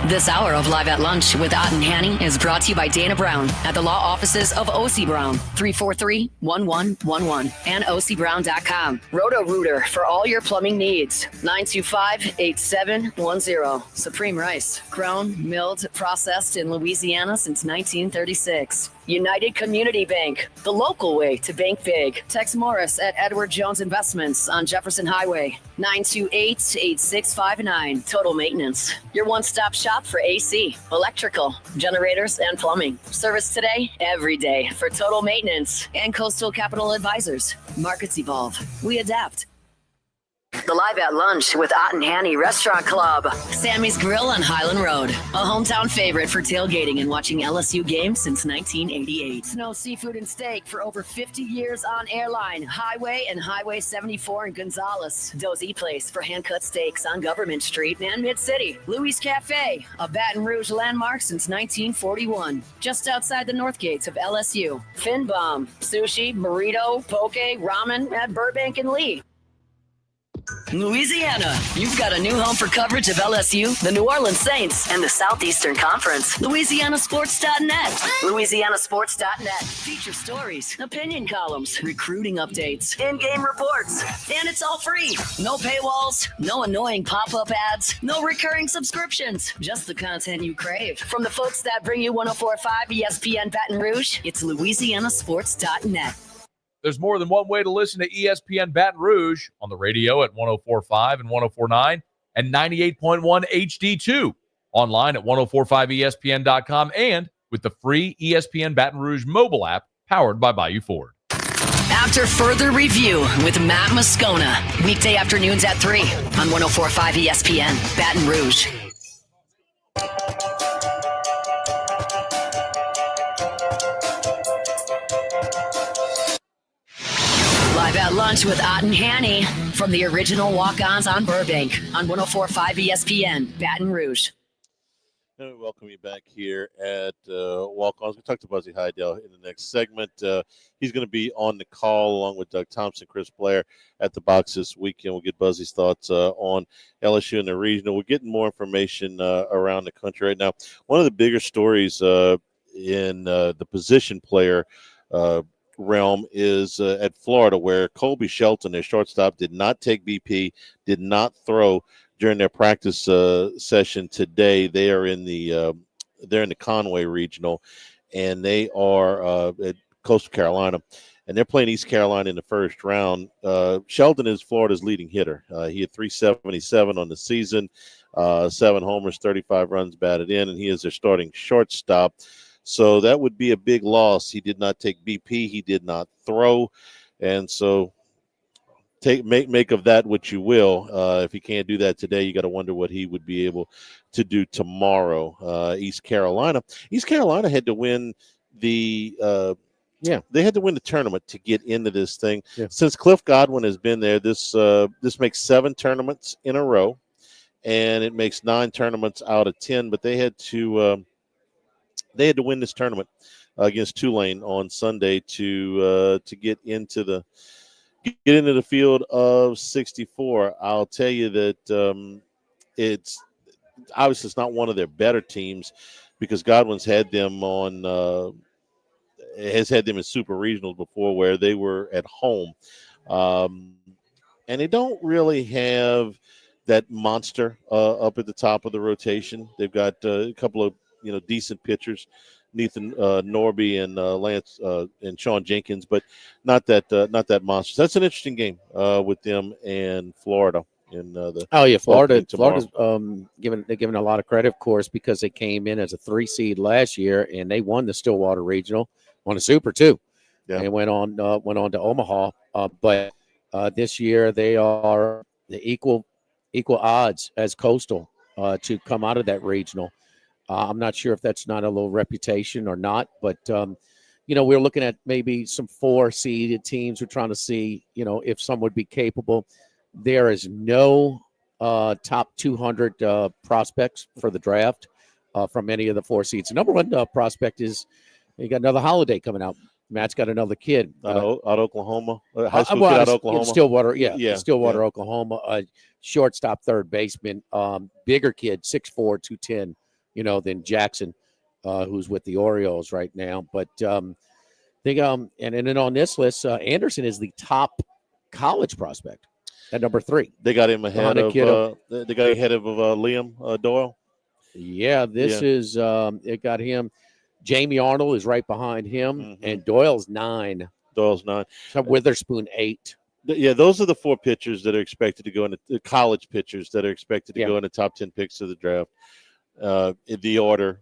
This hour of Live at Lunch with Ott and Hanny is brought to you by Dana Brown at the law offices of O.C. Brown, 343-1111 and ocbrown.com. Roto-Rooter for all your plumbing needs, 925-8710. Supreme Rice, grown, milled, processed in Louisiana since 1936. United Community Bank, the local way to bank big. Tex Morris at Edward Jones Investments on Jefferson Highway, 928-8659. Total Maintenance, your one-stop shop for AC, electrical, generators, and plumbing. Service today, every day for Total Maintenance. And Coastal Capital Advisors. Markets evolve. We adapt. The Live at Lunch with Ott and Hanny Restaurant Club. Sammy's Grill on Highland Road. A hometown favorite for tailgating and watching LSU games since 1988. Snow Seafood and Steak for over 50 years on Airline, Highway, and Highway 74 in Gonzales. Dozy Place for hand-cut steaks on Government Street and Mid-City. Louis Cafe, a Baton Rouge landmark since 1941. Just outside the north gates of LSU. Fin Bomb, sushi, burrito, poke, ramen at Burbank and Lee. Louisiana, you've got a new home for coverage of LSU, the New Orleans Saints, and the Southeastern Conference. LouisianaSports.net. LouisianaSports.net. Feature stories, opinion columns, recruiting updates, in-game reports, and it's all free. No paywalls, no annoying pop-up ads, no recurring subscriptions, just the content you crave. From the folks that bring you 104.5 ESPN Baton Rouge, it's LouisianaSports.net. There's more than one way to listen to ESPN Baton Rouge on the radio at 104.5 and 104.9 and 98.1 HD2. Online at 1045ESPN.com and with the free ESPN Baton Rouge mobile app powered by Bayou Ford. After further review with Matt Moscona, weekday afternoons at 3 on 104.5 ESPN, Baton Rouge. Live at lunch with Ott and Hanny from the original Walk-Ons on Burbank on 104.5 ESPN, Baton Rouge. And we welcome you back here at Walk-Ons. We talk to Buzzy Haydel in the next segment. He's going to be on the call along with Doug Thompson, Chris Blair at the box this weekend. We'll get Buzzy's thoughts on LSU and the regional. We're getting more information around the country right now. One of the bigger stories in the position player realm is at Florida, where Colby Shelton, their shortstop, did not take BP, did not throw during their practice session today. They are in the Conway Regional, and they are at Coastal Carolina, and they're playing East Carolina in the first round. Shelton is Florida's leading hitter. He had 377 on the season, 7 homers, 35 runs batted in, and he is their starting shortstop. So that would be a big loss. He did not take BP. He did not throw, and so make of that what you will. If he can't do that today, you got to wonder what he would be able to do tomorrow. East Carolina had to win they had to win the tournament to get into this thing. Yeah. Since Cliff Godwin has been there, this makes 7 tournaments in a row, and it makes 9 tournaments out of 10. But they had to win this tournament against Tulane on Sunday to get into the field of 64. I'll tell you that it's obviously it's not one of their better teams because Godwin's had them has had them in super regionals before where they were at home. And they don't really have that monster up at the top of the rotation. They've got a couple of decent pitchers, Nathan Norby and Lance and Sean Jenkins, but not that monster. So that's an interesting game with them and Florida. Florida's given a lot of credit, of course, because they came in as a 3 seed last year and they won the Stillwater Regional, won a Super too. Yeah. And went on to Omaha, but this year they are the equal odds as Coastal to come out of that regional. I'm not sure if that's not a little reputation or not, but we're looking at maybe some 4-seeded teams. We're trying to see, if some would be capable. There is no top 200 prospects for the draft from any of the 4 seeds. The number 1 prospect is you got another Holiday coming out. Matt's got another kid out of Oklahoma, high school kid out of Oklahoma, in Stillwater, Oklahoma. Shortstop, third baseman, bigger kid, 6'4", 210. Than Jackson, who's with the Orioles right now. But and then on this list, Anderson is the top college prospect at number 3. They got him ahead of Liam Doyle. Yeah, this is it got him. Jamie Arnold is right behind him, and Doyle's 9. So Witherspoon 8. Yeah, those are the 4 pitchers that are expected to go in the college pitchers that are expected to go in the top 10 picks of the draft. In the order,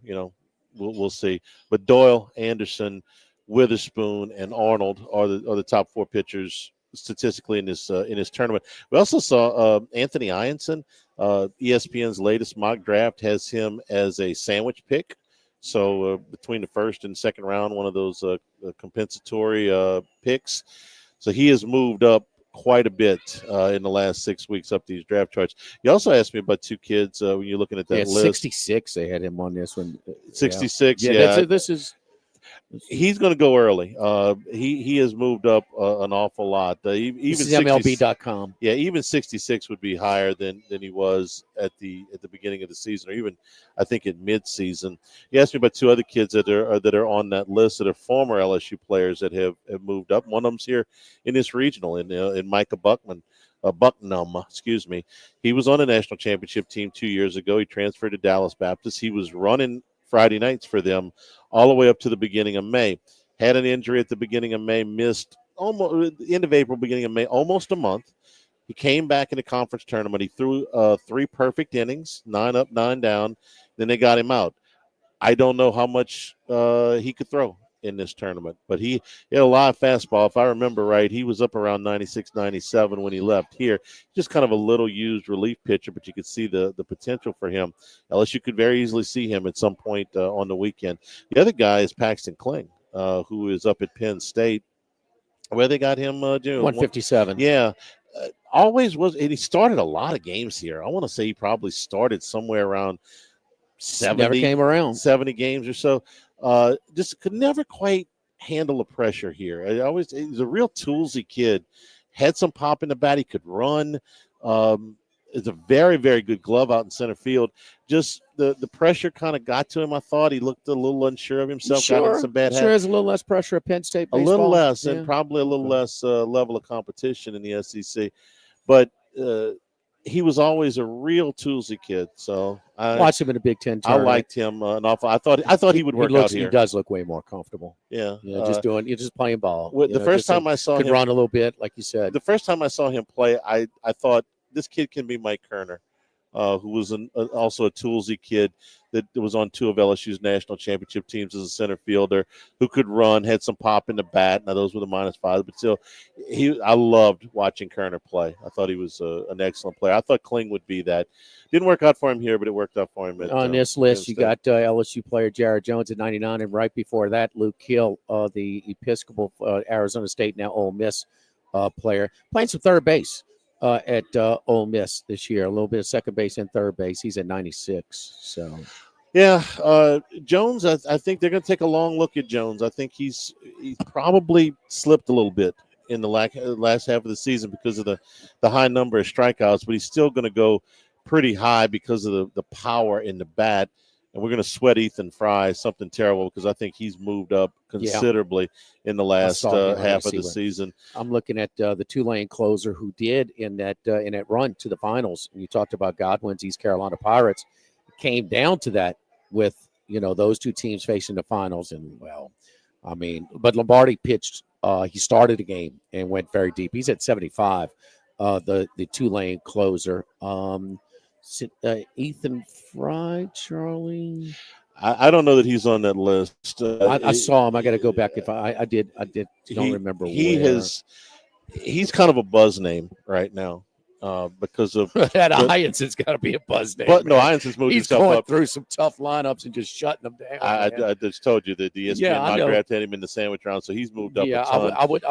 we'll see. But Doyle, Anderson, Witherspoon, and Arnold are the top 4 pitchers statistically in this tournament. We also saw Anthony Ianson. ESPN's latest mock draft has him as a sandwich pick. So between the first and second round, one of those compensatory picks. So he has moved up quite a bit in the last 6 weeks up these draft charts. You also asked me about 2 kids when you're looking at that list. 66, they had him on this one. 66, yeah. He's going to go early. He has moved up an awful lot. Even this is MLB.com. Yeah, even 66 would be higher than he was at the beginning of the season, or even I think in mid-season. You asked me about 2 other kids that are on that list that are former LSU players that have moved up. One of them's here in this regional in Micah Bucknum. He was on the national championship team 2 years ago. He transferred to Dallas Baptist. He was running Friday nights for them all the way up to the beginning of May. Had an injury at the beginning of May, missed almost end of April, beginning of May, almost a month. He came back in the conference tournament. He threw 3 perfect innings, 9 up, 9 down. Then they got him out. I don't know how much he could throw in this tournament, but he had a lot of fastball. If I remember right, he was up around 96, 97 when he left here. Just kind of a little used relief pitcher, but you could see the potential for him. LSU could very easily see him at some point on the weekend. The other guy is Paxton Kling, who is up at Penn State. Where they got him, June? 157. Yeah. Always was, and he started a lot of games here. I want to say he probably started somewhere around 70. Never came around. 70 games or so. Just could never quite handle the pressure here. He's a real toolsy kid. Had some pop in the bat. He could run. It's a very, very good glove out in center field. Just the pressure kind of got to him. I thought he looked a little unsure of himself. Got in some bad Sure, has a little less pressure at Penn State baseball. A little less, Yeah. and probably a little less level of competition in the SEC. But he was always a real toolsy kid. So I watched him in a Big Ten I tournament. liked him an awful. I thought he would work out here. He does look way more comfortable. Yeah, You're just playing ball. The first time I saw could him run a little bit, like you said. The first time I saw him play, I thought this kid can be Mike Kerner, who was also a toolsy kid that was on two of LSU's national championship teams as a center fielder, who could run, had some pop in the bat. Now those were the -5, but still, I loved watching Kerner play. I thought he was an excellent player. I thought Kling would be that. Didn't work out for him here, but it worked out for him. On this list, you got LSU player Jared Jones at 99, and right before that, Luke Hill, the Episcopal Arizona State, now Ole Miss player, playing some third base at Ole Miss this year. A little bit of second base and third base. He's at 96. So, yeah, Jones. I think they're going to take a long look at Jones. I think he's probably slipped a little bit in the last half of the season because of the high number of strikeouts, but he's still going to go pretty high because of the power in the bat. And we're going to sweat Ethan Fry something terrible because I think he's moved up considerably in the last half of the season. I'm looking at the Tulane closer who did in that run to the finals. And you talked about Godwin's East Carolina Pirates. It came down to that with those two teams facing the finals. And but Lombardi pitched. He started a game and went very deep. He's at 75. The Tulane closer. Ethan Fry, Charlie. I don't know that he's on that list. I saw him. I got to go back. If I did. Don't remember. He's kind of a buzz name right now because of that. Hyacinth's got to be a buzz name. But no, Hyacinth's moved himself going up through some tough lineups and just shutting them down. I just told you that the ESPN autographed him in the sandwich round, so he's moved up. Yeah, I would.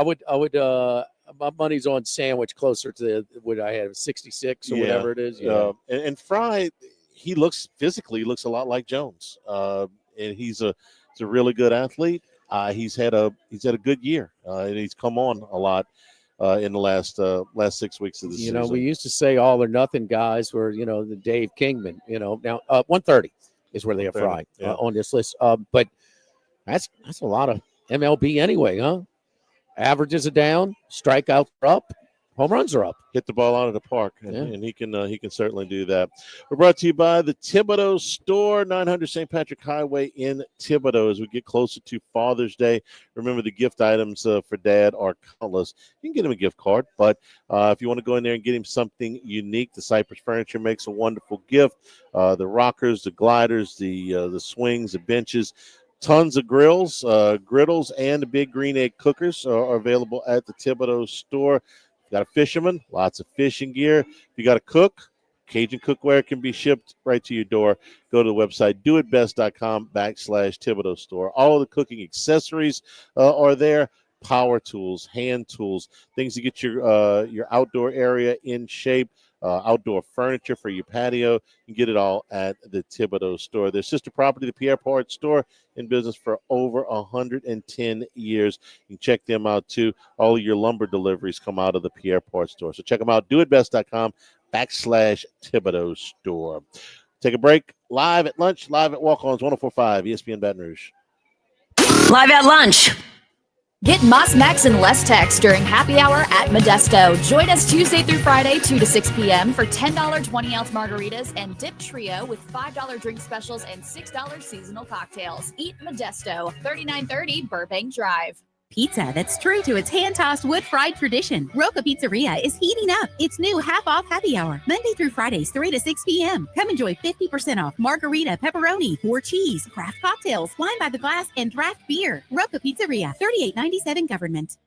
My money's on sandwich closer to what I had 66 or whatever it is. And Fry, he looks a lot like Jones, and he's a really good athlete. He's had a good year, and he's come on a lot in the last 6 weeks of the season. We used to say all or nothing guys were the Dave Kingman. Now 130 is where they have Fry on this list. But that's a lot of MLB anyway, huh? Averages are down, strikeouts are up, home runs are up. Hit the ball out of the park, and he can certainly do that. We're brought to you by the Thibodaux Store, 900 St. Patrick Highway in Thibodaux. As we get closer to Father's Day, remember the gift items for Dad are countless. You can get him a gift card, but if you want to go in there and get him something unique, the Cypress Furniture makes a wonderful gift. The rockers, the gliders, the swings, the benches. Tons of grills, griddles, and the big green egg cookers are available at the Thibodaux Store. If you got a fisherman, lots of fishing gear. If you got a cook, Cajun cookware can be shipped right to your door. Go to the website, doitbest.com/Thibodaux Store. All of the cooking accessories are there. Power tools, hand tools, things to get your outdoor area in shape. Outdoor furniture for your patio. You can get it all at the Thibodaux Store. Their sister property, the Pierre Part Store, in business for over 110 years. You can check them out, too. All of your lumber deliveries come out of the Pierre Part Store. So check them out, doitbest.com/Thibodaux Store. Take a break. Live at lunch, live at Walkons, 104.5 ESPN Baton Rouge. Live at lunch. Get Moss Max and less text during happy hour at Modesto. Join us Tuesday through Friday, 2 to 6 p.m. for $10 20-ounce margaritas and dip trio with $5 drink specials and $6 seasonal cocktails. Eat Modesto, 3930 Burbank Drive. Pizza that's true to its hand-tossed wood-fried tradition. Roca Pizzeria is heating up its new half-off happy hour, Monday through Fridays, 3 to 6 p.m. Come enjoy 50% off margarita, pepperoni, or cheese, craft cocktails, wine by the glass, and draft beer. Roca Pizzeria, 3897 Government.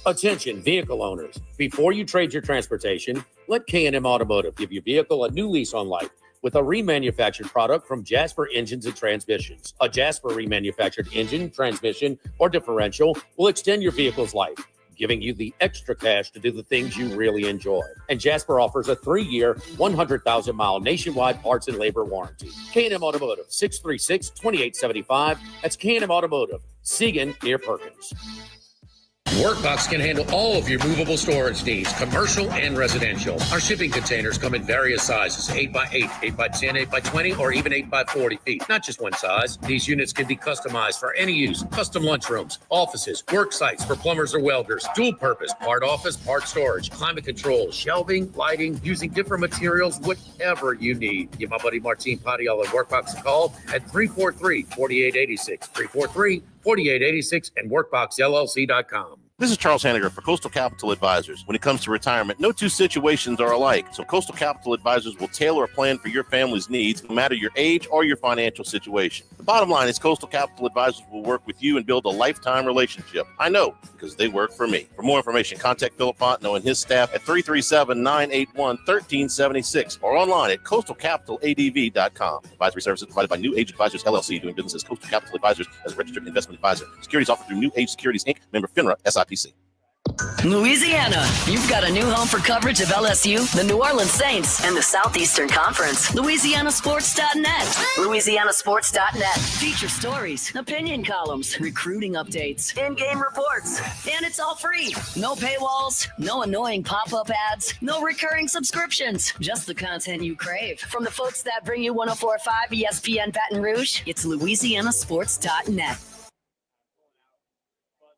Attention, vehicle owners. Before you trade your transportation, let K&M Automotive give your vehicle a new lease on life with a remanufactured product from Jasper Engines and Transmissions. A Jasper remanufactured engine, transmission, or differential will extend your vehicle's life, giving you the extra cash to do the things you really enjoy. And Jasper offers a 3-year, 100,000-mile nationwide parts and labor warranty. K&M Automotive, 636-2875. That's K&M Automotive, Siegen near Perkins. Workbox can handle all of your movable storage needs, commercial and residential. Our shipping containers come in various sizes, 8x8, 8x10, 8x20, or even 8x40 feet. Not just one size. These units can be customized for any use. Custom lunchrooms, offices, work sites for plumbers or welders, dual purpose, part office, part storage, climate control, shelving, lighting, using different materials, whatever you need. Give my buddy Martin Padial at Workbox a call at 343-4886, 343-4886, and workboxllc.com. This is Charles Hanniger for Coastal Capital Advisors. When it comes to retirement, no two situations are alike, so Coastal Capital Advisors will tailor a plan for your family's needs, no matter your age or your financial situation. The bottom line is Coastal Capital Advisors will work with you and build a lifetime relationship. I know, because they work for me. For more information, contact Philip Fontenot and his staff at 337-981-1376 or online at coastalcapitaladv.com. Advisory services provided by New Age Advisors, LLC, doing business as Coastal Capital Advisors as a registered investment advisor. Securities offered through New Age Securities, Inc., member FINRA, SIPC. Louisiana, you've got a new home for coverage of LSU, the New Orleans Saints, and the Southeastern Conference. LouisianaSports.net. LouisianaSports.net. Feature stories, opinion columns, recruiting updates, in-game reports. And it's all free. No paywalls, no annoying pop-up ads, no recurring subscriptions. Just the content you crave. From the folks that bring you 104.5 ESPN Baton Rouge, it's LouisianaSports.net.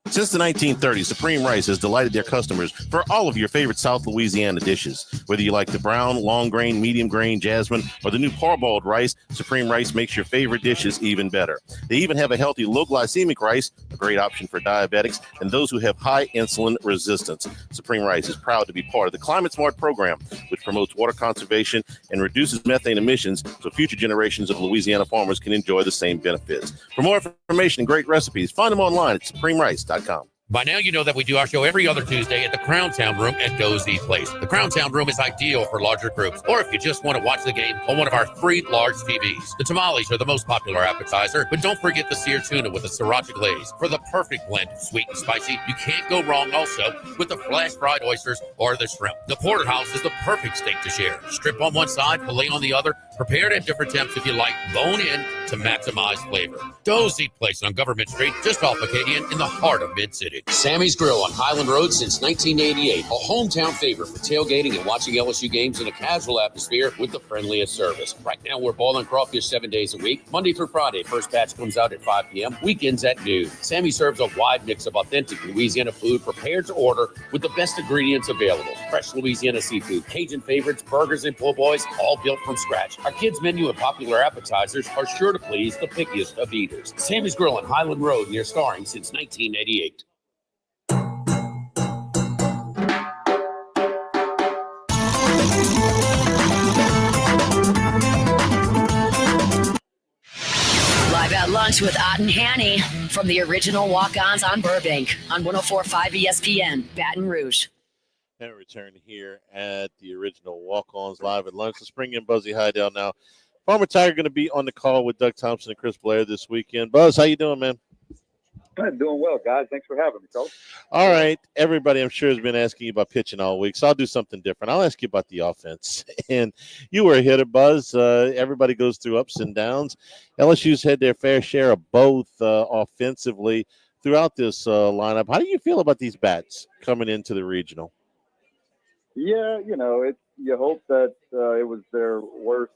Since the 1930s, Supreme Rice has delighted their customers for all of your favorite South Louisiana dishes. Whether you like the brown, long grain, medium grain, jasmine, or the new parboiled rice, Supreme Rice makes your favorite dishes even better. They even have a healthy low glycemic rice, a great option for diabetics and those who have high insulin resistance. Supreme Rice is proud to be part of the Climate Smart program, which promotes water conservation and reduces methane emissions so future generations of Louisiana farmers can enjoy the same benefits. For more information and great recipes, find them online at supremerice.com. By now, you know that we do our show every other Tuesday at the Crown Town Room at Dozy Place. The Crown Town Room is ideal for larger groups, or if you just want to watch the game on one of our 3 large TVs. The tamales are the most popular appetizer, but don't forget the seared tuna with a sriracha glaze for the perfect blend of sweet and spicy. You can't go wrong also with the flash fried oysters or the shrimp. The porterhouse is the perfect steak to share. Strip on one side, filet on the other, prepared at different temps if you like, bone in to maximize flavor. Dozy Place on Government Street, just off Acadian in the heart of Mid-City. Sammy's Grill on Highland Road since 1988. A hometown favorite for tailgating and watching LSU games in a casual atmosphere with the friendliest service. Right now, we're boiling crawfish 7 days a week, Monday through Friday. First batch comes out at 5 p.m., weekends at noon. Sammy serves a wide mix of authentic Louisiana food prepared to order with the best ingredients available. Fresh Louisiana seafood, Cajun favorites, burgers, and po' boys, all built from scratch. Our kids' menu and popular appetizers are sure to please the pickiest of eaters. Sammy's Grill on Highland Road near Starring since 1988. Live at lunch with Ott and Hanny from the original Walk-Ons on Burbank on 104.5 ESPN, Baton Rouge. And return here at the original Walk-Ons live at lunch. Let's bring in Buzzy Haydel now. Farmer Tiger going to be on the call with Doug Thompson and Chris Blair this weekend. Buzz, how you doing, man? I'm doing well, guys. Thanks for having me, Coach. All right. Everybody, I'm sure, has been asking you about pitching all week, so I'll do something different. I'll ask you about the offense. And you were a hitter, Buzz. Everybody goes through ups and downs. LSU's had their fair share of both offensively throughout this lineup. How do you feel about these bats coming into the regional? Yeah, you hope that it was their worst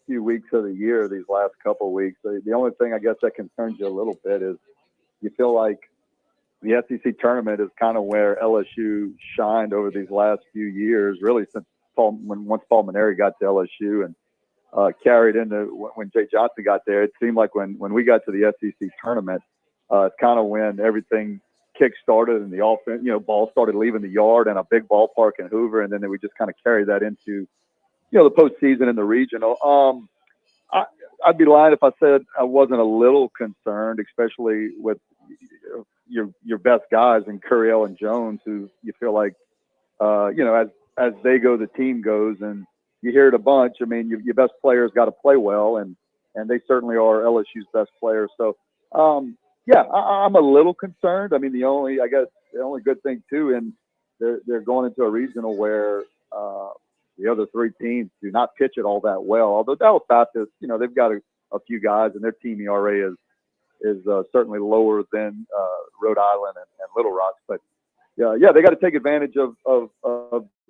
few weeks of the year, these last couple of weeks. The only thing I guess that concerns you a little bit is you feel like the SEC tournament is kind of where LSU shined over these last few years, really since once Paul Maneri got to LSU and carried into when Jay Johnson got there. It seemed like when we got to the SEC tournament, it's kind of when everything kick started and the offense, ball started leaving the yard and a big ballpark in Hoover, and then we just kind of carried that into, the postseason and the regional. I'd be lying if I said I wasn't a little concerned, especially with your best guys in Curiel and Jones, who you feel like, as they go, the team goes, and you hear it a bunch. I mean, your best players got to play well, and they certainly are LSU's best players. So, I'm a little concerned. I mean, the only good thing too, and they're going into a regional where the other three teams do not pitch it all that well. Although Dallas Baptist, they've got a few guys, and their team ERA is certainly lower than Rhode Island and Little Rock. But yeah, they got to take advantage of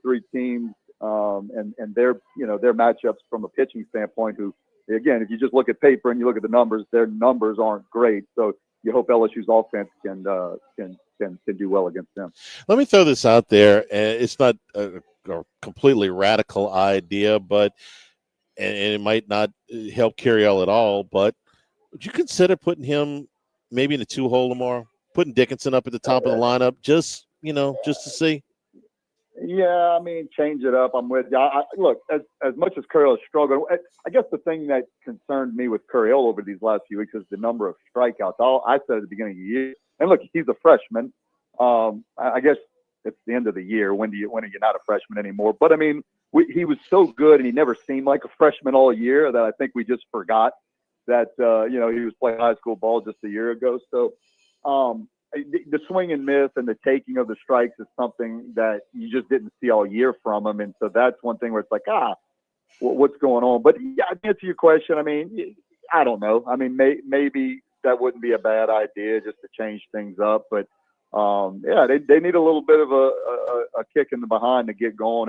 three teams and their matchups from a pitching standpoint. Who, again, if you just look at paper and you look at the numbers, their numbers aren't great. So you hope LSU's offense can do well against them. Let me throw this out there. It's not a completely radical idea, but and it might not help Curiel at all. But would you consider putting him maybe in the 2-hole tomorrow? Putting Dickinson up at the top of the lineup, just to see. Yeah, I mean, change it up. I'm with you. Look, as much as Curiel has struggled, I guess the thing that concerned me with Curiel over these last few weeks is the number of strikeouts. I said at the beginning of the year, and look, he's a freshman. I guess it's the end of the year. When are you not a freshman anymore? But I mean, he was so good, and he never seemed like a freshman all year that I think we just forgot that he was playing high school ball just a year ago. So. The swing and miss and the taking of the strikes is something that you just didn't see all year from him. And so that's one thing where it's like, what's going on? But yeah, to answer your question, I mean, I don't know. I mean, maybe that wouldn't be a bad idea just to change things up. But they need a little bit of a kick in the behind to get going.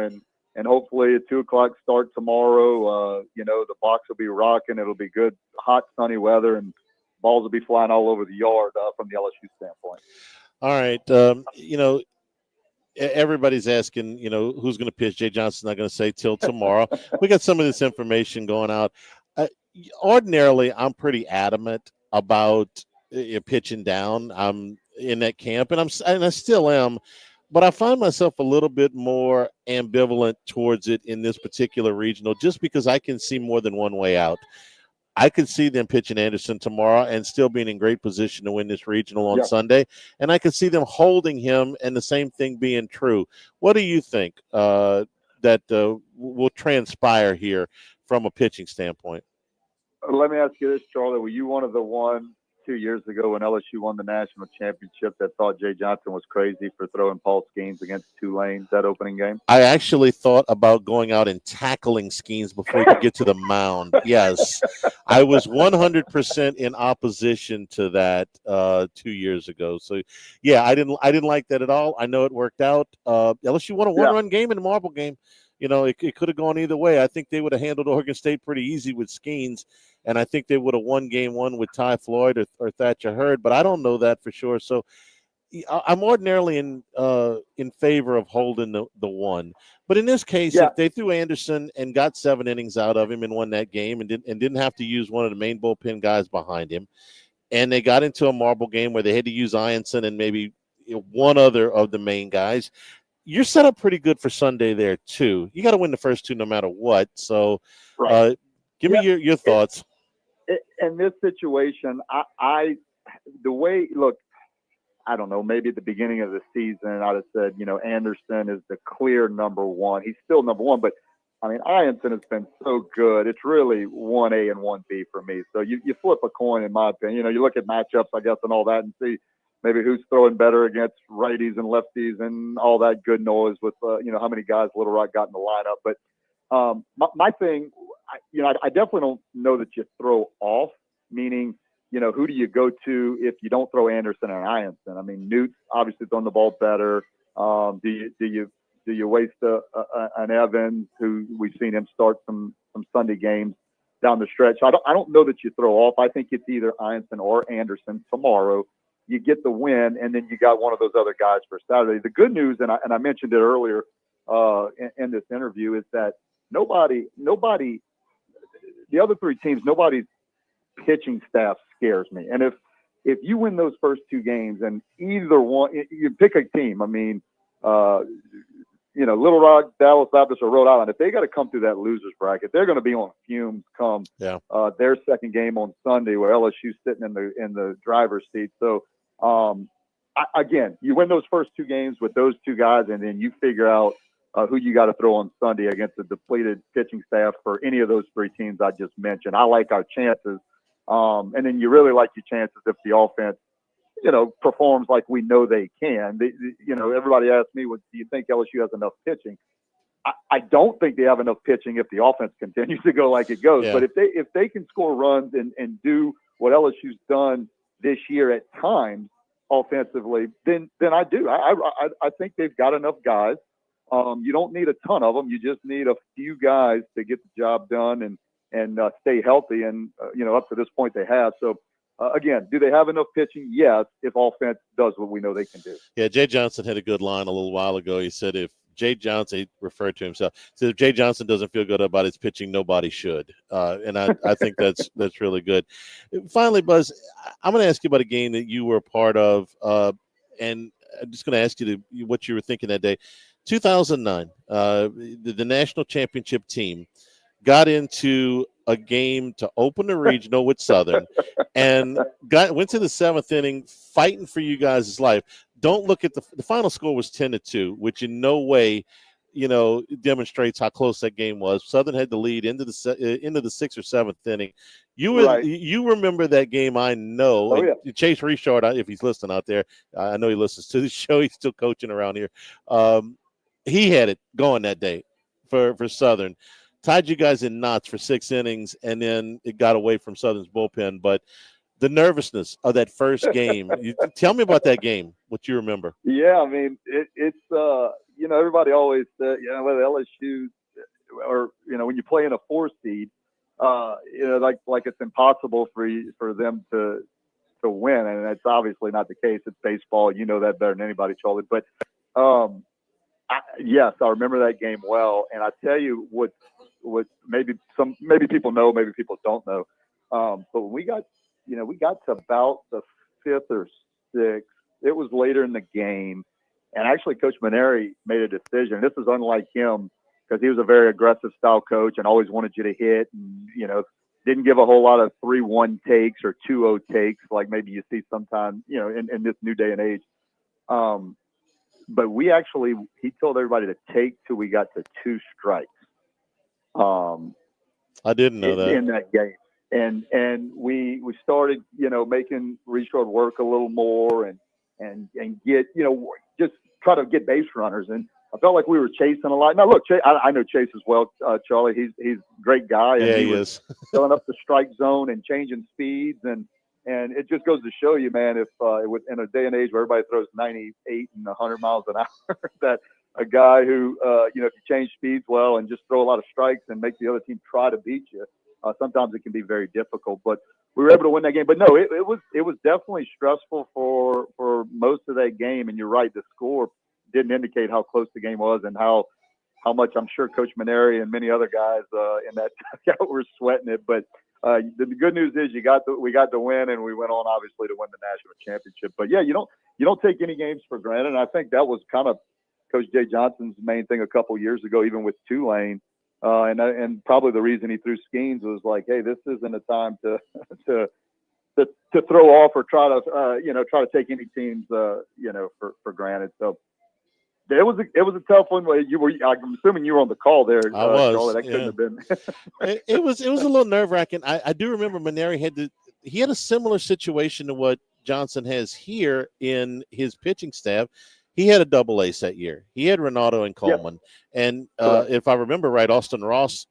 And hopefully at 2:00 start tomorrow, the box will be rocking. It'll be good, hot, sunny weather, and balls will be flying all over the yard from the LSU standpoint. All right. Everybody's asking, who's going to pitch. Jay Johnson's not going to say till tomorrow. We got some of this information going out. Ordinarily, I'm pretty adamant about pitching down. I'm in that camp, and I still am. But I find myself a little bit more ambivalent towards it in this particular regional, just because I can see more than one way out. I could see them pitching Anderson tomorrow and still being in great position to win this regional on Sunday. And I could see them holding him and the same thing being true. What do you think that will transpire here from a pitching standpoint? Let me ask you this, Charlie. Were you one of the ones 2 years ago when LSU won the national championship that thought Jay Johnson was crazy for throwing Paul Skeens against Tulane that opening game? I actually thought about going out and tackling Skeens before he could get to the mound. Yes, I was 100% in opposition to that 2 years ago. So, yeah, I didn't like that at all. I know it worked out. LSU won a one-run game in the marble game. It could have gone either way. I think they would have handled Oregon State pretty easy with Skeens. And I think they would have won game one with Ty Floyd or Thatcher Hurd, but I don't know that for sure. So I'm ordinarily in favor of holding the one. But in this case, if they threw Anderson and got 7 innings out of him and won that game and didn't have to use one of the main bullpen guys behind him, and they got into a marble game where they had to use Ianson and maybe one other of the main guys, you're set up pretty good for Sunday there too. You got to win the first two no matter what. So give me your thoughts. In this situation, I don't know, maybe at the beginning of the season, I'd have said, Anderson is the clear number one. He's still number one, but I mean, Ianson has been so good. It's really 1A and 1B for me. So you flip a coin, in my opinion. You look at matchups, I guess, and all that, and see maybe who's throwing better against righties and lefties and all that good noise with, how many guys Little Rock got in the lineup. But my thing, I definitely don't know that you throw off, meaning, who do you go to if you don't throw Anderson and Ianson? I mean, Newt's obviously throwing the ball better. Do you waste an Evans, who we've seen him start some Sunday games down the stretch? I don't know that you throw off. I think it's either Ianson or Anderson tomorrow. You get the win, and then you got one of those other guys for Saturday. The good news, and I mentioned it earlier in this interview, is that nobody, the other three teams, nobody's pitching staff scares me. And if if you win those first two games and either one, you pick a team. I mean, Little Rock, Dallas Baptist, or Rhode Island, if they got to come through that losers bracket, they're going to be on fumes come their second game on Sunday, where LSU's sitting in the driver's seat. So, again, you win those first two games with those two guys, and then you figure out who you got to throw on Sunday against the depleted pitching staff for any of those three teams I just mentioned. I like our chances. And then you really like your chances if the offense, performs like we know they can. Everybody asked me, do you think LSU has enough pitching? I don't think they have enough pitching if the offense continues to go like it goes. Yeah. But if they can score runs and do what LSU's done this year at times offensively, then I do. I think they've got enough guys. You don't need a ton of them. You just need a few guys to get the job done and stay healthy. And, up to this point they have. So, again, do they have enough pitching? Yes, if offense does what we know they can do. Yeah, Jay Johnson had a good line a little while ago. He said if Jay Johnson, he referred to himself, said if Jay Johnson doesn't feel good about his pitching, nobody should. And I think that's really good. Finally, Buzz, I'm going to ask you about a game that you were a part of, and I'm just going to ask you what you were thinking that day. 2009, the national championship team got into a game to open the regional with Southern and went to the seventh inning fighting for you guys' life. Don't look at the final score was 10-2, which in no way, demonstrates how close that game was. Southern had the lead into the sixth or seventh inning. You remember that game, I know. Oh, yeah. Chase Richard, if he's listening out there, I know he listens to the show. He's still coaching around here. He had it going that day for Southern. Tied you guys in knots for 6 innings, and then it got away from Southern's bullpen. But the nervousness of that first game, tell me about that game, what you remember. Yeah, I mean, it's everybody always said, whether LSU or, when you play in a 4 seed, like it's impossible for them to win. And that's obviously not the case. It's baseball. You know that better than anybody, Charlie. But, yes, I remember that game well. And I tell you what maybe people know, maybe people don't know. But when we got to about the 5th or 6th, it was later in the game. And actually Coach Maneri made a decision. This is unlike him because he was a very aggressive style coach and always wanted you to hit and, didn't give a whole lot of 3-1 takes or 2-0 takes like maybe you see sometimes, in this new day and age. But he told everybody to take till we got to 2 strikes. I didn't know that in that game, and we started making Richard work a little more and get just try to get base runners, and I felt like we were chasing a lot. Now look, I know Chase as well, Charlie. He's a great guy, and he was filling up the strike zone and changing speeds, and it just goes to show you, man, if in a day and age where everybody throws 98 and 100 miles an hour, that a guy who, if you change speeds well and just throw a lot of strikes and make the other team try to beat you, sometimes it can be very difficult. But we were able to win that game. But no, it was definitely stressful for most of that game. And you're right, the score didn't indicate how close the game was and how much I'm sure Coach Maneri and many other guys in that were sweating it. But the good news is we got the win, and we went on obviously to win the national championship. But yeah, you don't take any games for granted. And I think that was kind of Coach Jay Johnson's main thing a couple years ago, even with Tulane, and probably the reason he threw Skeens was like, hey, this isn't a time to throw off or try to take any teams for granted. So it was a tough one. I'm assuming you were on the call there. I was. Charlie. That couldn't have been. it was a little nerve wracking. I do remember Maneri had a similar situation to what Johnson has here in his pitching staff. He had a double ace that year. He had Renato and Coleman. Yeah. And if I remember right, Austin Ross,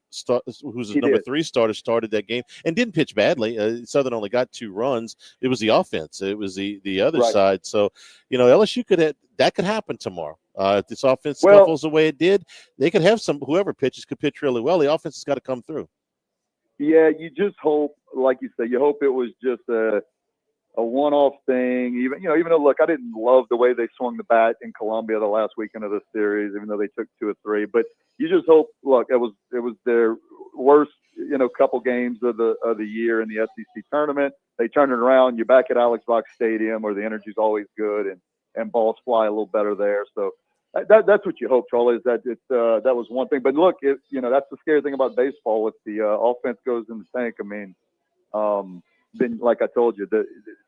who's the number 3 starter, started that game and didn't pitch badly. Southern only got 2 runs. It was the offense. It was the other side. So, LSU that could happen tomorrow. If this offense scuffles the way it did, they could have whoever pitches could pitch really well. The offense has got to come through. Yeah, you just hope, like you said, you hope it was just a one-off thing. Even though, look, I didn't love the way they swung the bat in Columbia the last weekend of the series, even though they took 2 or 3. But you just hope. Look, it was their worst, couple games of the year in the SEC tournament. They turn it around. You're back at Alex Box Stadium, where the energy's always good and balls fly a little better there. So that's what you hope, Charlie. Is that that was one thing. But look, that's the scary thing about baseball. If the offense goes in the tank, I mean, then like I told you,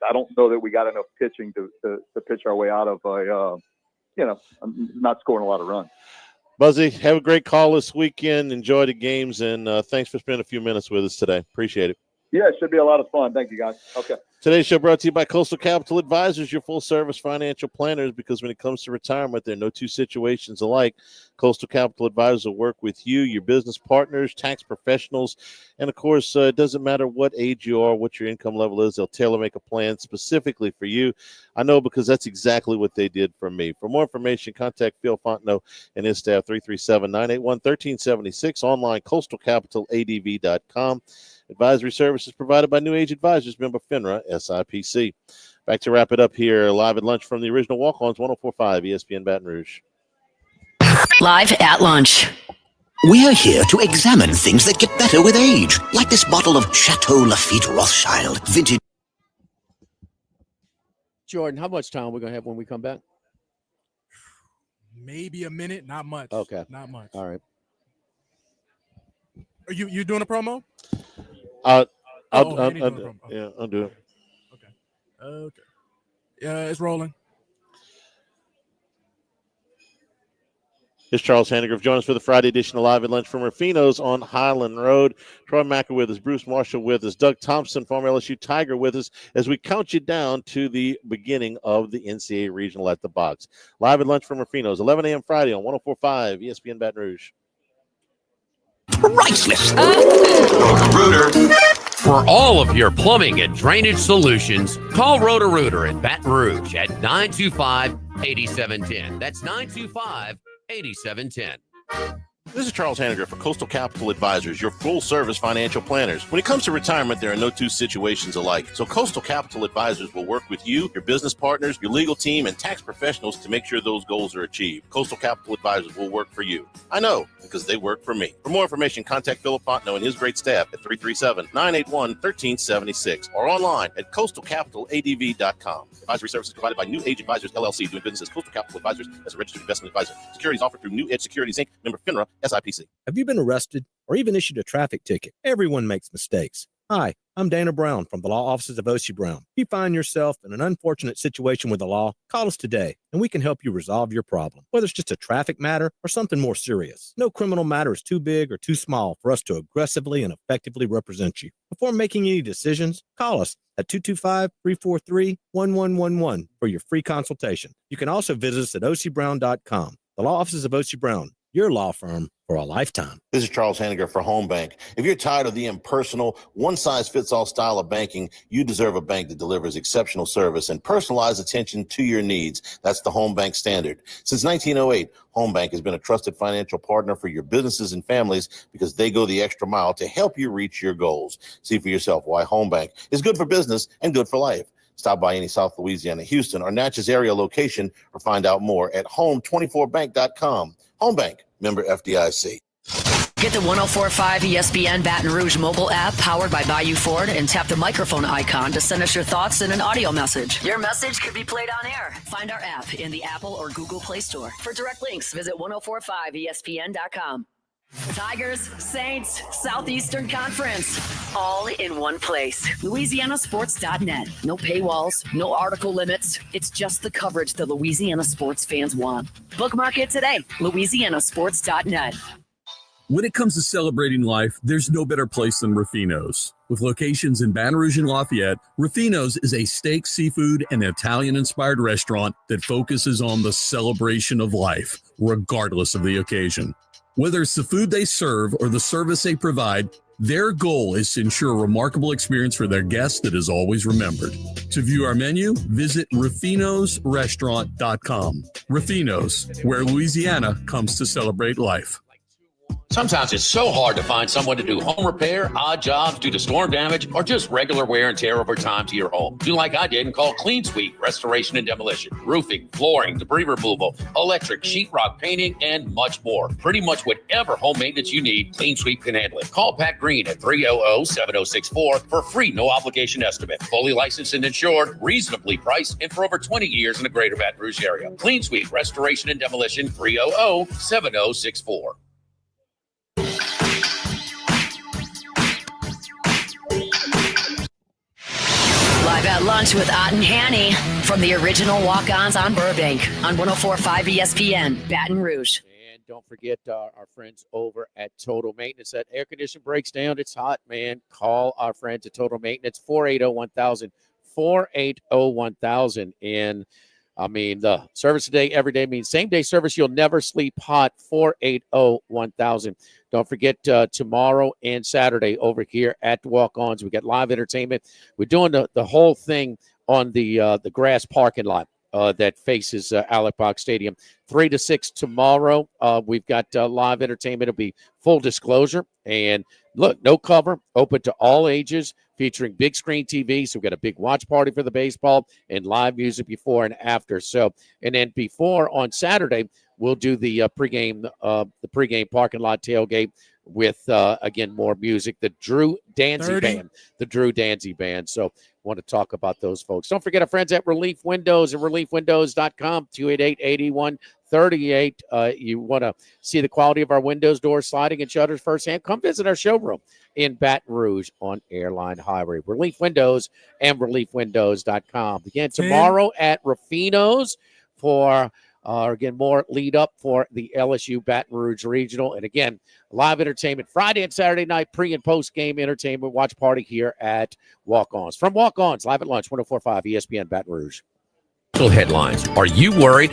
I don't know that we got enough pitching to pitch our way out of not scoring a lot of runs. Buzzy, have a great call this weekend. Enjoy the games, and thanks for spending a few minutes with us today. Appreciate it. Yeah, it should be a lot of fun. Thank you, guys. Okay. Today's show brought to you by Coastal Capital Advisors, your full-service financial planners, because when it comes to retirement, there are no two situations alike. Coastal Capital Advisors will work with you, your business partners, tax professionals, and, of course, it doesn't matter what age you are, what your income level is. They'll tailor-make a plan specifically for you. I know because that's exactly what they did for me. For more information, contact Phil Fontenot and his staff, 337-981-1376, online, coastalcapitaladv.com. Advisory services provided by New Age Advisors, member FINRA, SIPC. Back to wrap it up here, live at lunch from the original Walkons, 104.5 ESPN Baton Rouge. Live at lunch. We're here to examine things that get better with age, like this bottle of Chateau Lafite Rothschild vintage. Jordan, how much time are we going to have when we come back? Maybe a minute, not much. Okay. Not much. All right. Are you doing a promo? I'll do it. Okay. Yeah, it's rolling. It's Charles Hannegriff. Join us for the Friday edition of Live at Lunch from Rufino's on Highland Road. Troy Macker with us, Bruce Marshall with us, Doug Thompson, former LSU Tiger with us, as we count you down to the beginning of the NCAA Regional at the Box. Live at Lunch from Rufino's, 11 a.m. Friday on 104.5 ESPN Baton Rouge. Priceless. For all of your plumbing and drainage solutions, call Roto-Rooter in Baton Rouge at 925-8710. That's 925-8710. This is Charles Hannegriff for Coastal Capital Advisors, your full-service financial planners. When it comes to retirement, there are no two situations alike. So Coastal Capital Advisors will work with you, your business partners, your legal team, and tax professionals to make sure those goals are achieved. Coastal Capital Advisors will work for you. I know, because they work for me. For more information, contact Philip Fontenot and his great staff at 337-981-1376 or online at coastalcapitaladv.com. Advisory services provided by New Age Advisors, LLC, doing business as Coastal Capital Advisors as a registered investment advisor. Securities offered through New Edge Securities, Inc., member FINRA, SIPC. Have you been arrested or even issued a traffic ticket? Everyone makes mistakes. Hi, I'm Dana Brown from the law offices of O.C. Brown. If you find yourself in an unfortunate situation with the law, call us today and we can help you resolve your problem, whether it's just a traffic matter or something more serious. No criminal matter is too big or too small for us to aggressively and effectively represent you. Before making any decisions, call us at 225-343-1111 for your free consultation. You can also visit us at ocbrown.com. The law offices of O.C. Brown, your law firm for a lifetime. This is Charles Hannegriff for Home Bank. If you're tired of the impersonal, one-size-fits-all style of banking, you deserve a bank that delivers exceptional service and personalized attention to your needs. That's the Home Bank standard. Since 1908, Home Bank has been a trusted financial partner for your businesses and families because they go the extra mile to help you reach your goals. See for yourself why Home Bank is good for business and good for life. Stop by any South Louisiana, Houston, or Natchez area location or find out more at home24bank.com. Home Bank, member FDIC. Get the 104.5 ESPN Baton Rouge mobile app powered by Bayou Ford and tap the microphone icon to send us your thoughts in an audio message. Your message could be played on air. Find our app in the Apple or Google Play Store. For direct links, visit 1045ESPN.com. Tigers, Saints, Southeastern Conference, all in one place. LouisianaSports.net. No paywalls, no article limits. It's just the coverage the Louisiana sports fans want. Bookmark it today. LouisianaSports.net. When it comes to celebrating life, there's no better place than Rufino's. With locations in Baton Rouge and Lafayette, Rufino's is a steak, seafood, and Italian-inspired restaurant that focuses on the celebration of life, regardless of the occasion. Whether it's the food they serve or the service they provide, their goal is to ensure a remarkable experience for their guests that is always remembered. To view our menu, visit rufinosrestaurant.com. Rufino's, where Louisiana comes to celebrate life. Sometimes it's so hard to find someone to do home repair, odd jobs due to storm damage, or just regular wear and tear over time to your home. Do like I did and call Clean Sweep Restoration and Demolition. Roofing, flooring, debris removal, electric, sheetrock, painting, and much more. Pretty much whatever home maintenance you need, Clean Sweep can handle it. Call Pat Green at 300-7064 for a free no-obligation estimate. Fully licensed and insured, reasonably priced, and for over 20 years in the greater Baton Rouge area. Clean Sweep Restoration and Demolition, 300-7064. Live at lunch with Ott and Hanny from the original Walk-Ons on Burbank on 104.5 ESPN, Baton Rouge. And don't forget our friends over at Total Maintenance. That air condition breaks down. It's hot, man. Call our friends at Total Maintenance, 480-1000, 480-1000. And I mean, the service today, every day means same day service. You'll never sleep hot. 480-1000. Don't forget tomorrow and Saturday over here at Walk-Ons. We got live entertainment. We're doing the whole thing on the grass parking lot that faces Alec Box Stadium. 3 to 6 tomorrow. We've got live entertainment. It'll be full disclosure. And look, no cover, open to all ages, featuring big screen TV. So we've got a big watch party for the baseball and live music before and after. So, and then before on Saturday, we'll do the pregame parking lot tailgate with, again, more music. The Drew Danzy Band. So want to talk about those folks. Don't forget our friends at Relief Windows and reliefwindows.com, 288-8138. You want to see the quality of our windows, doors, sliding, and shutters firsthand? Come visit our showroom in Baton Rouge on Airline Highway. Relief Windows and reliefwindows.com. Again, tomorrow at Rufino's for again, more lead up for the LSU Baton Rouge Regional. And again, live entertainment Friday and Saturday night, pre and post game entertainment watch party here at Walk-Ons. From Walk-Ons, live at lunch, 104.5 ESPN Baton Rouge. Headlines. Are you worried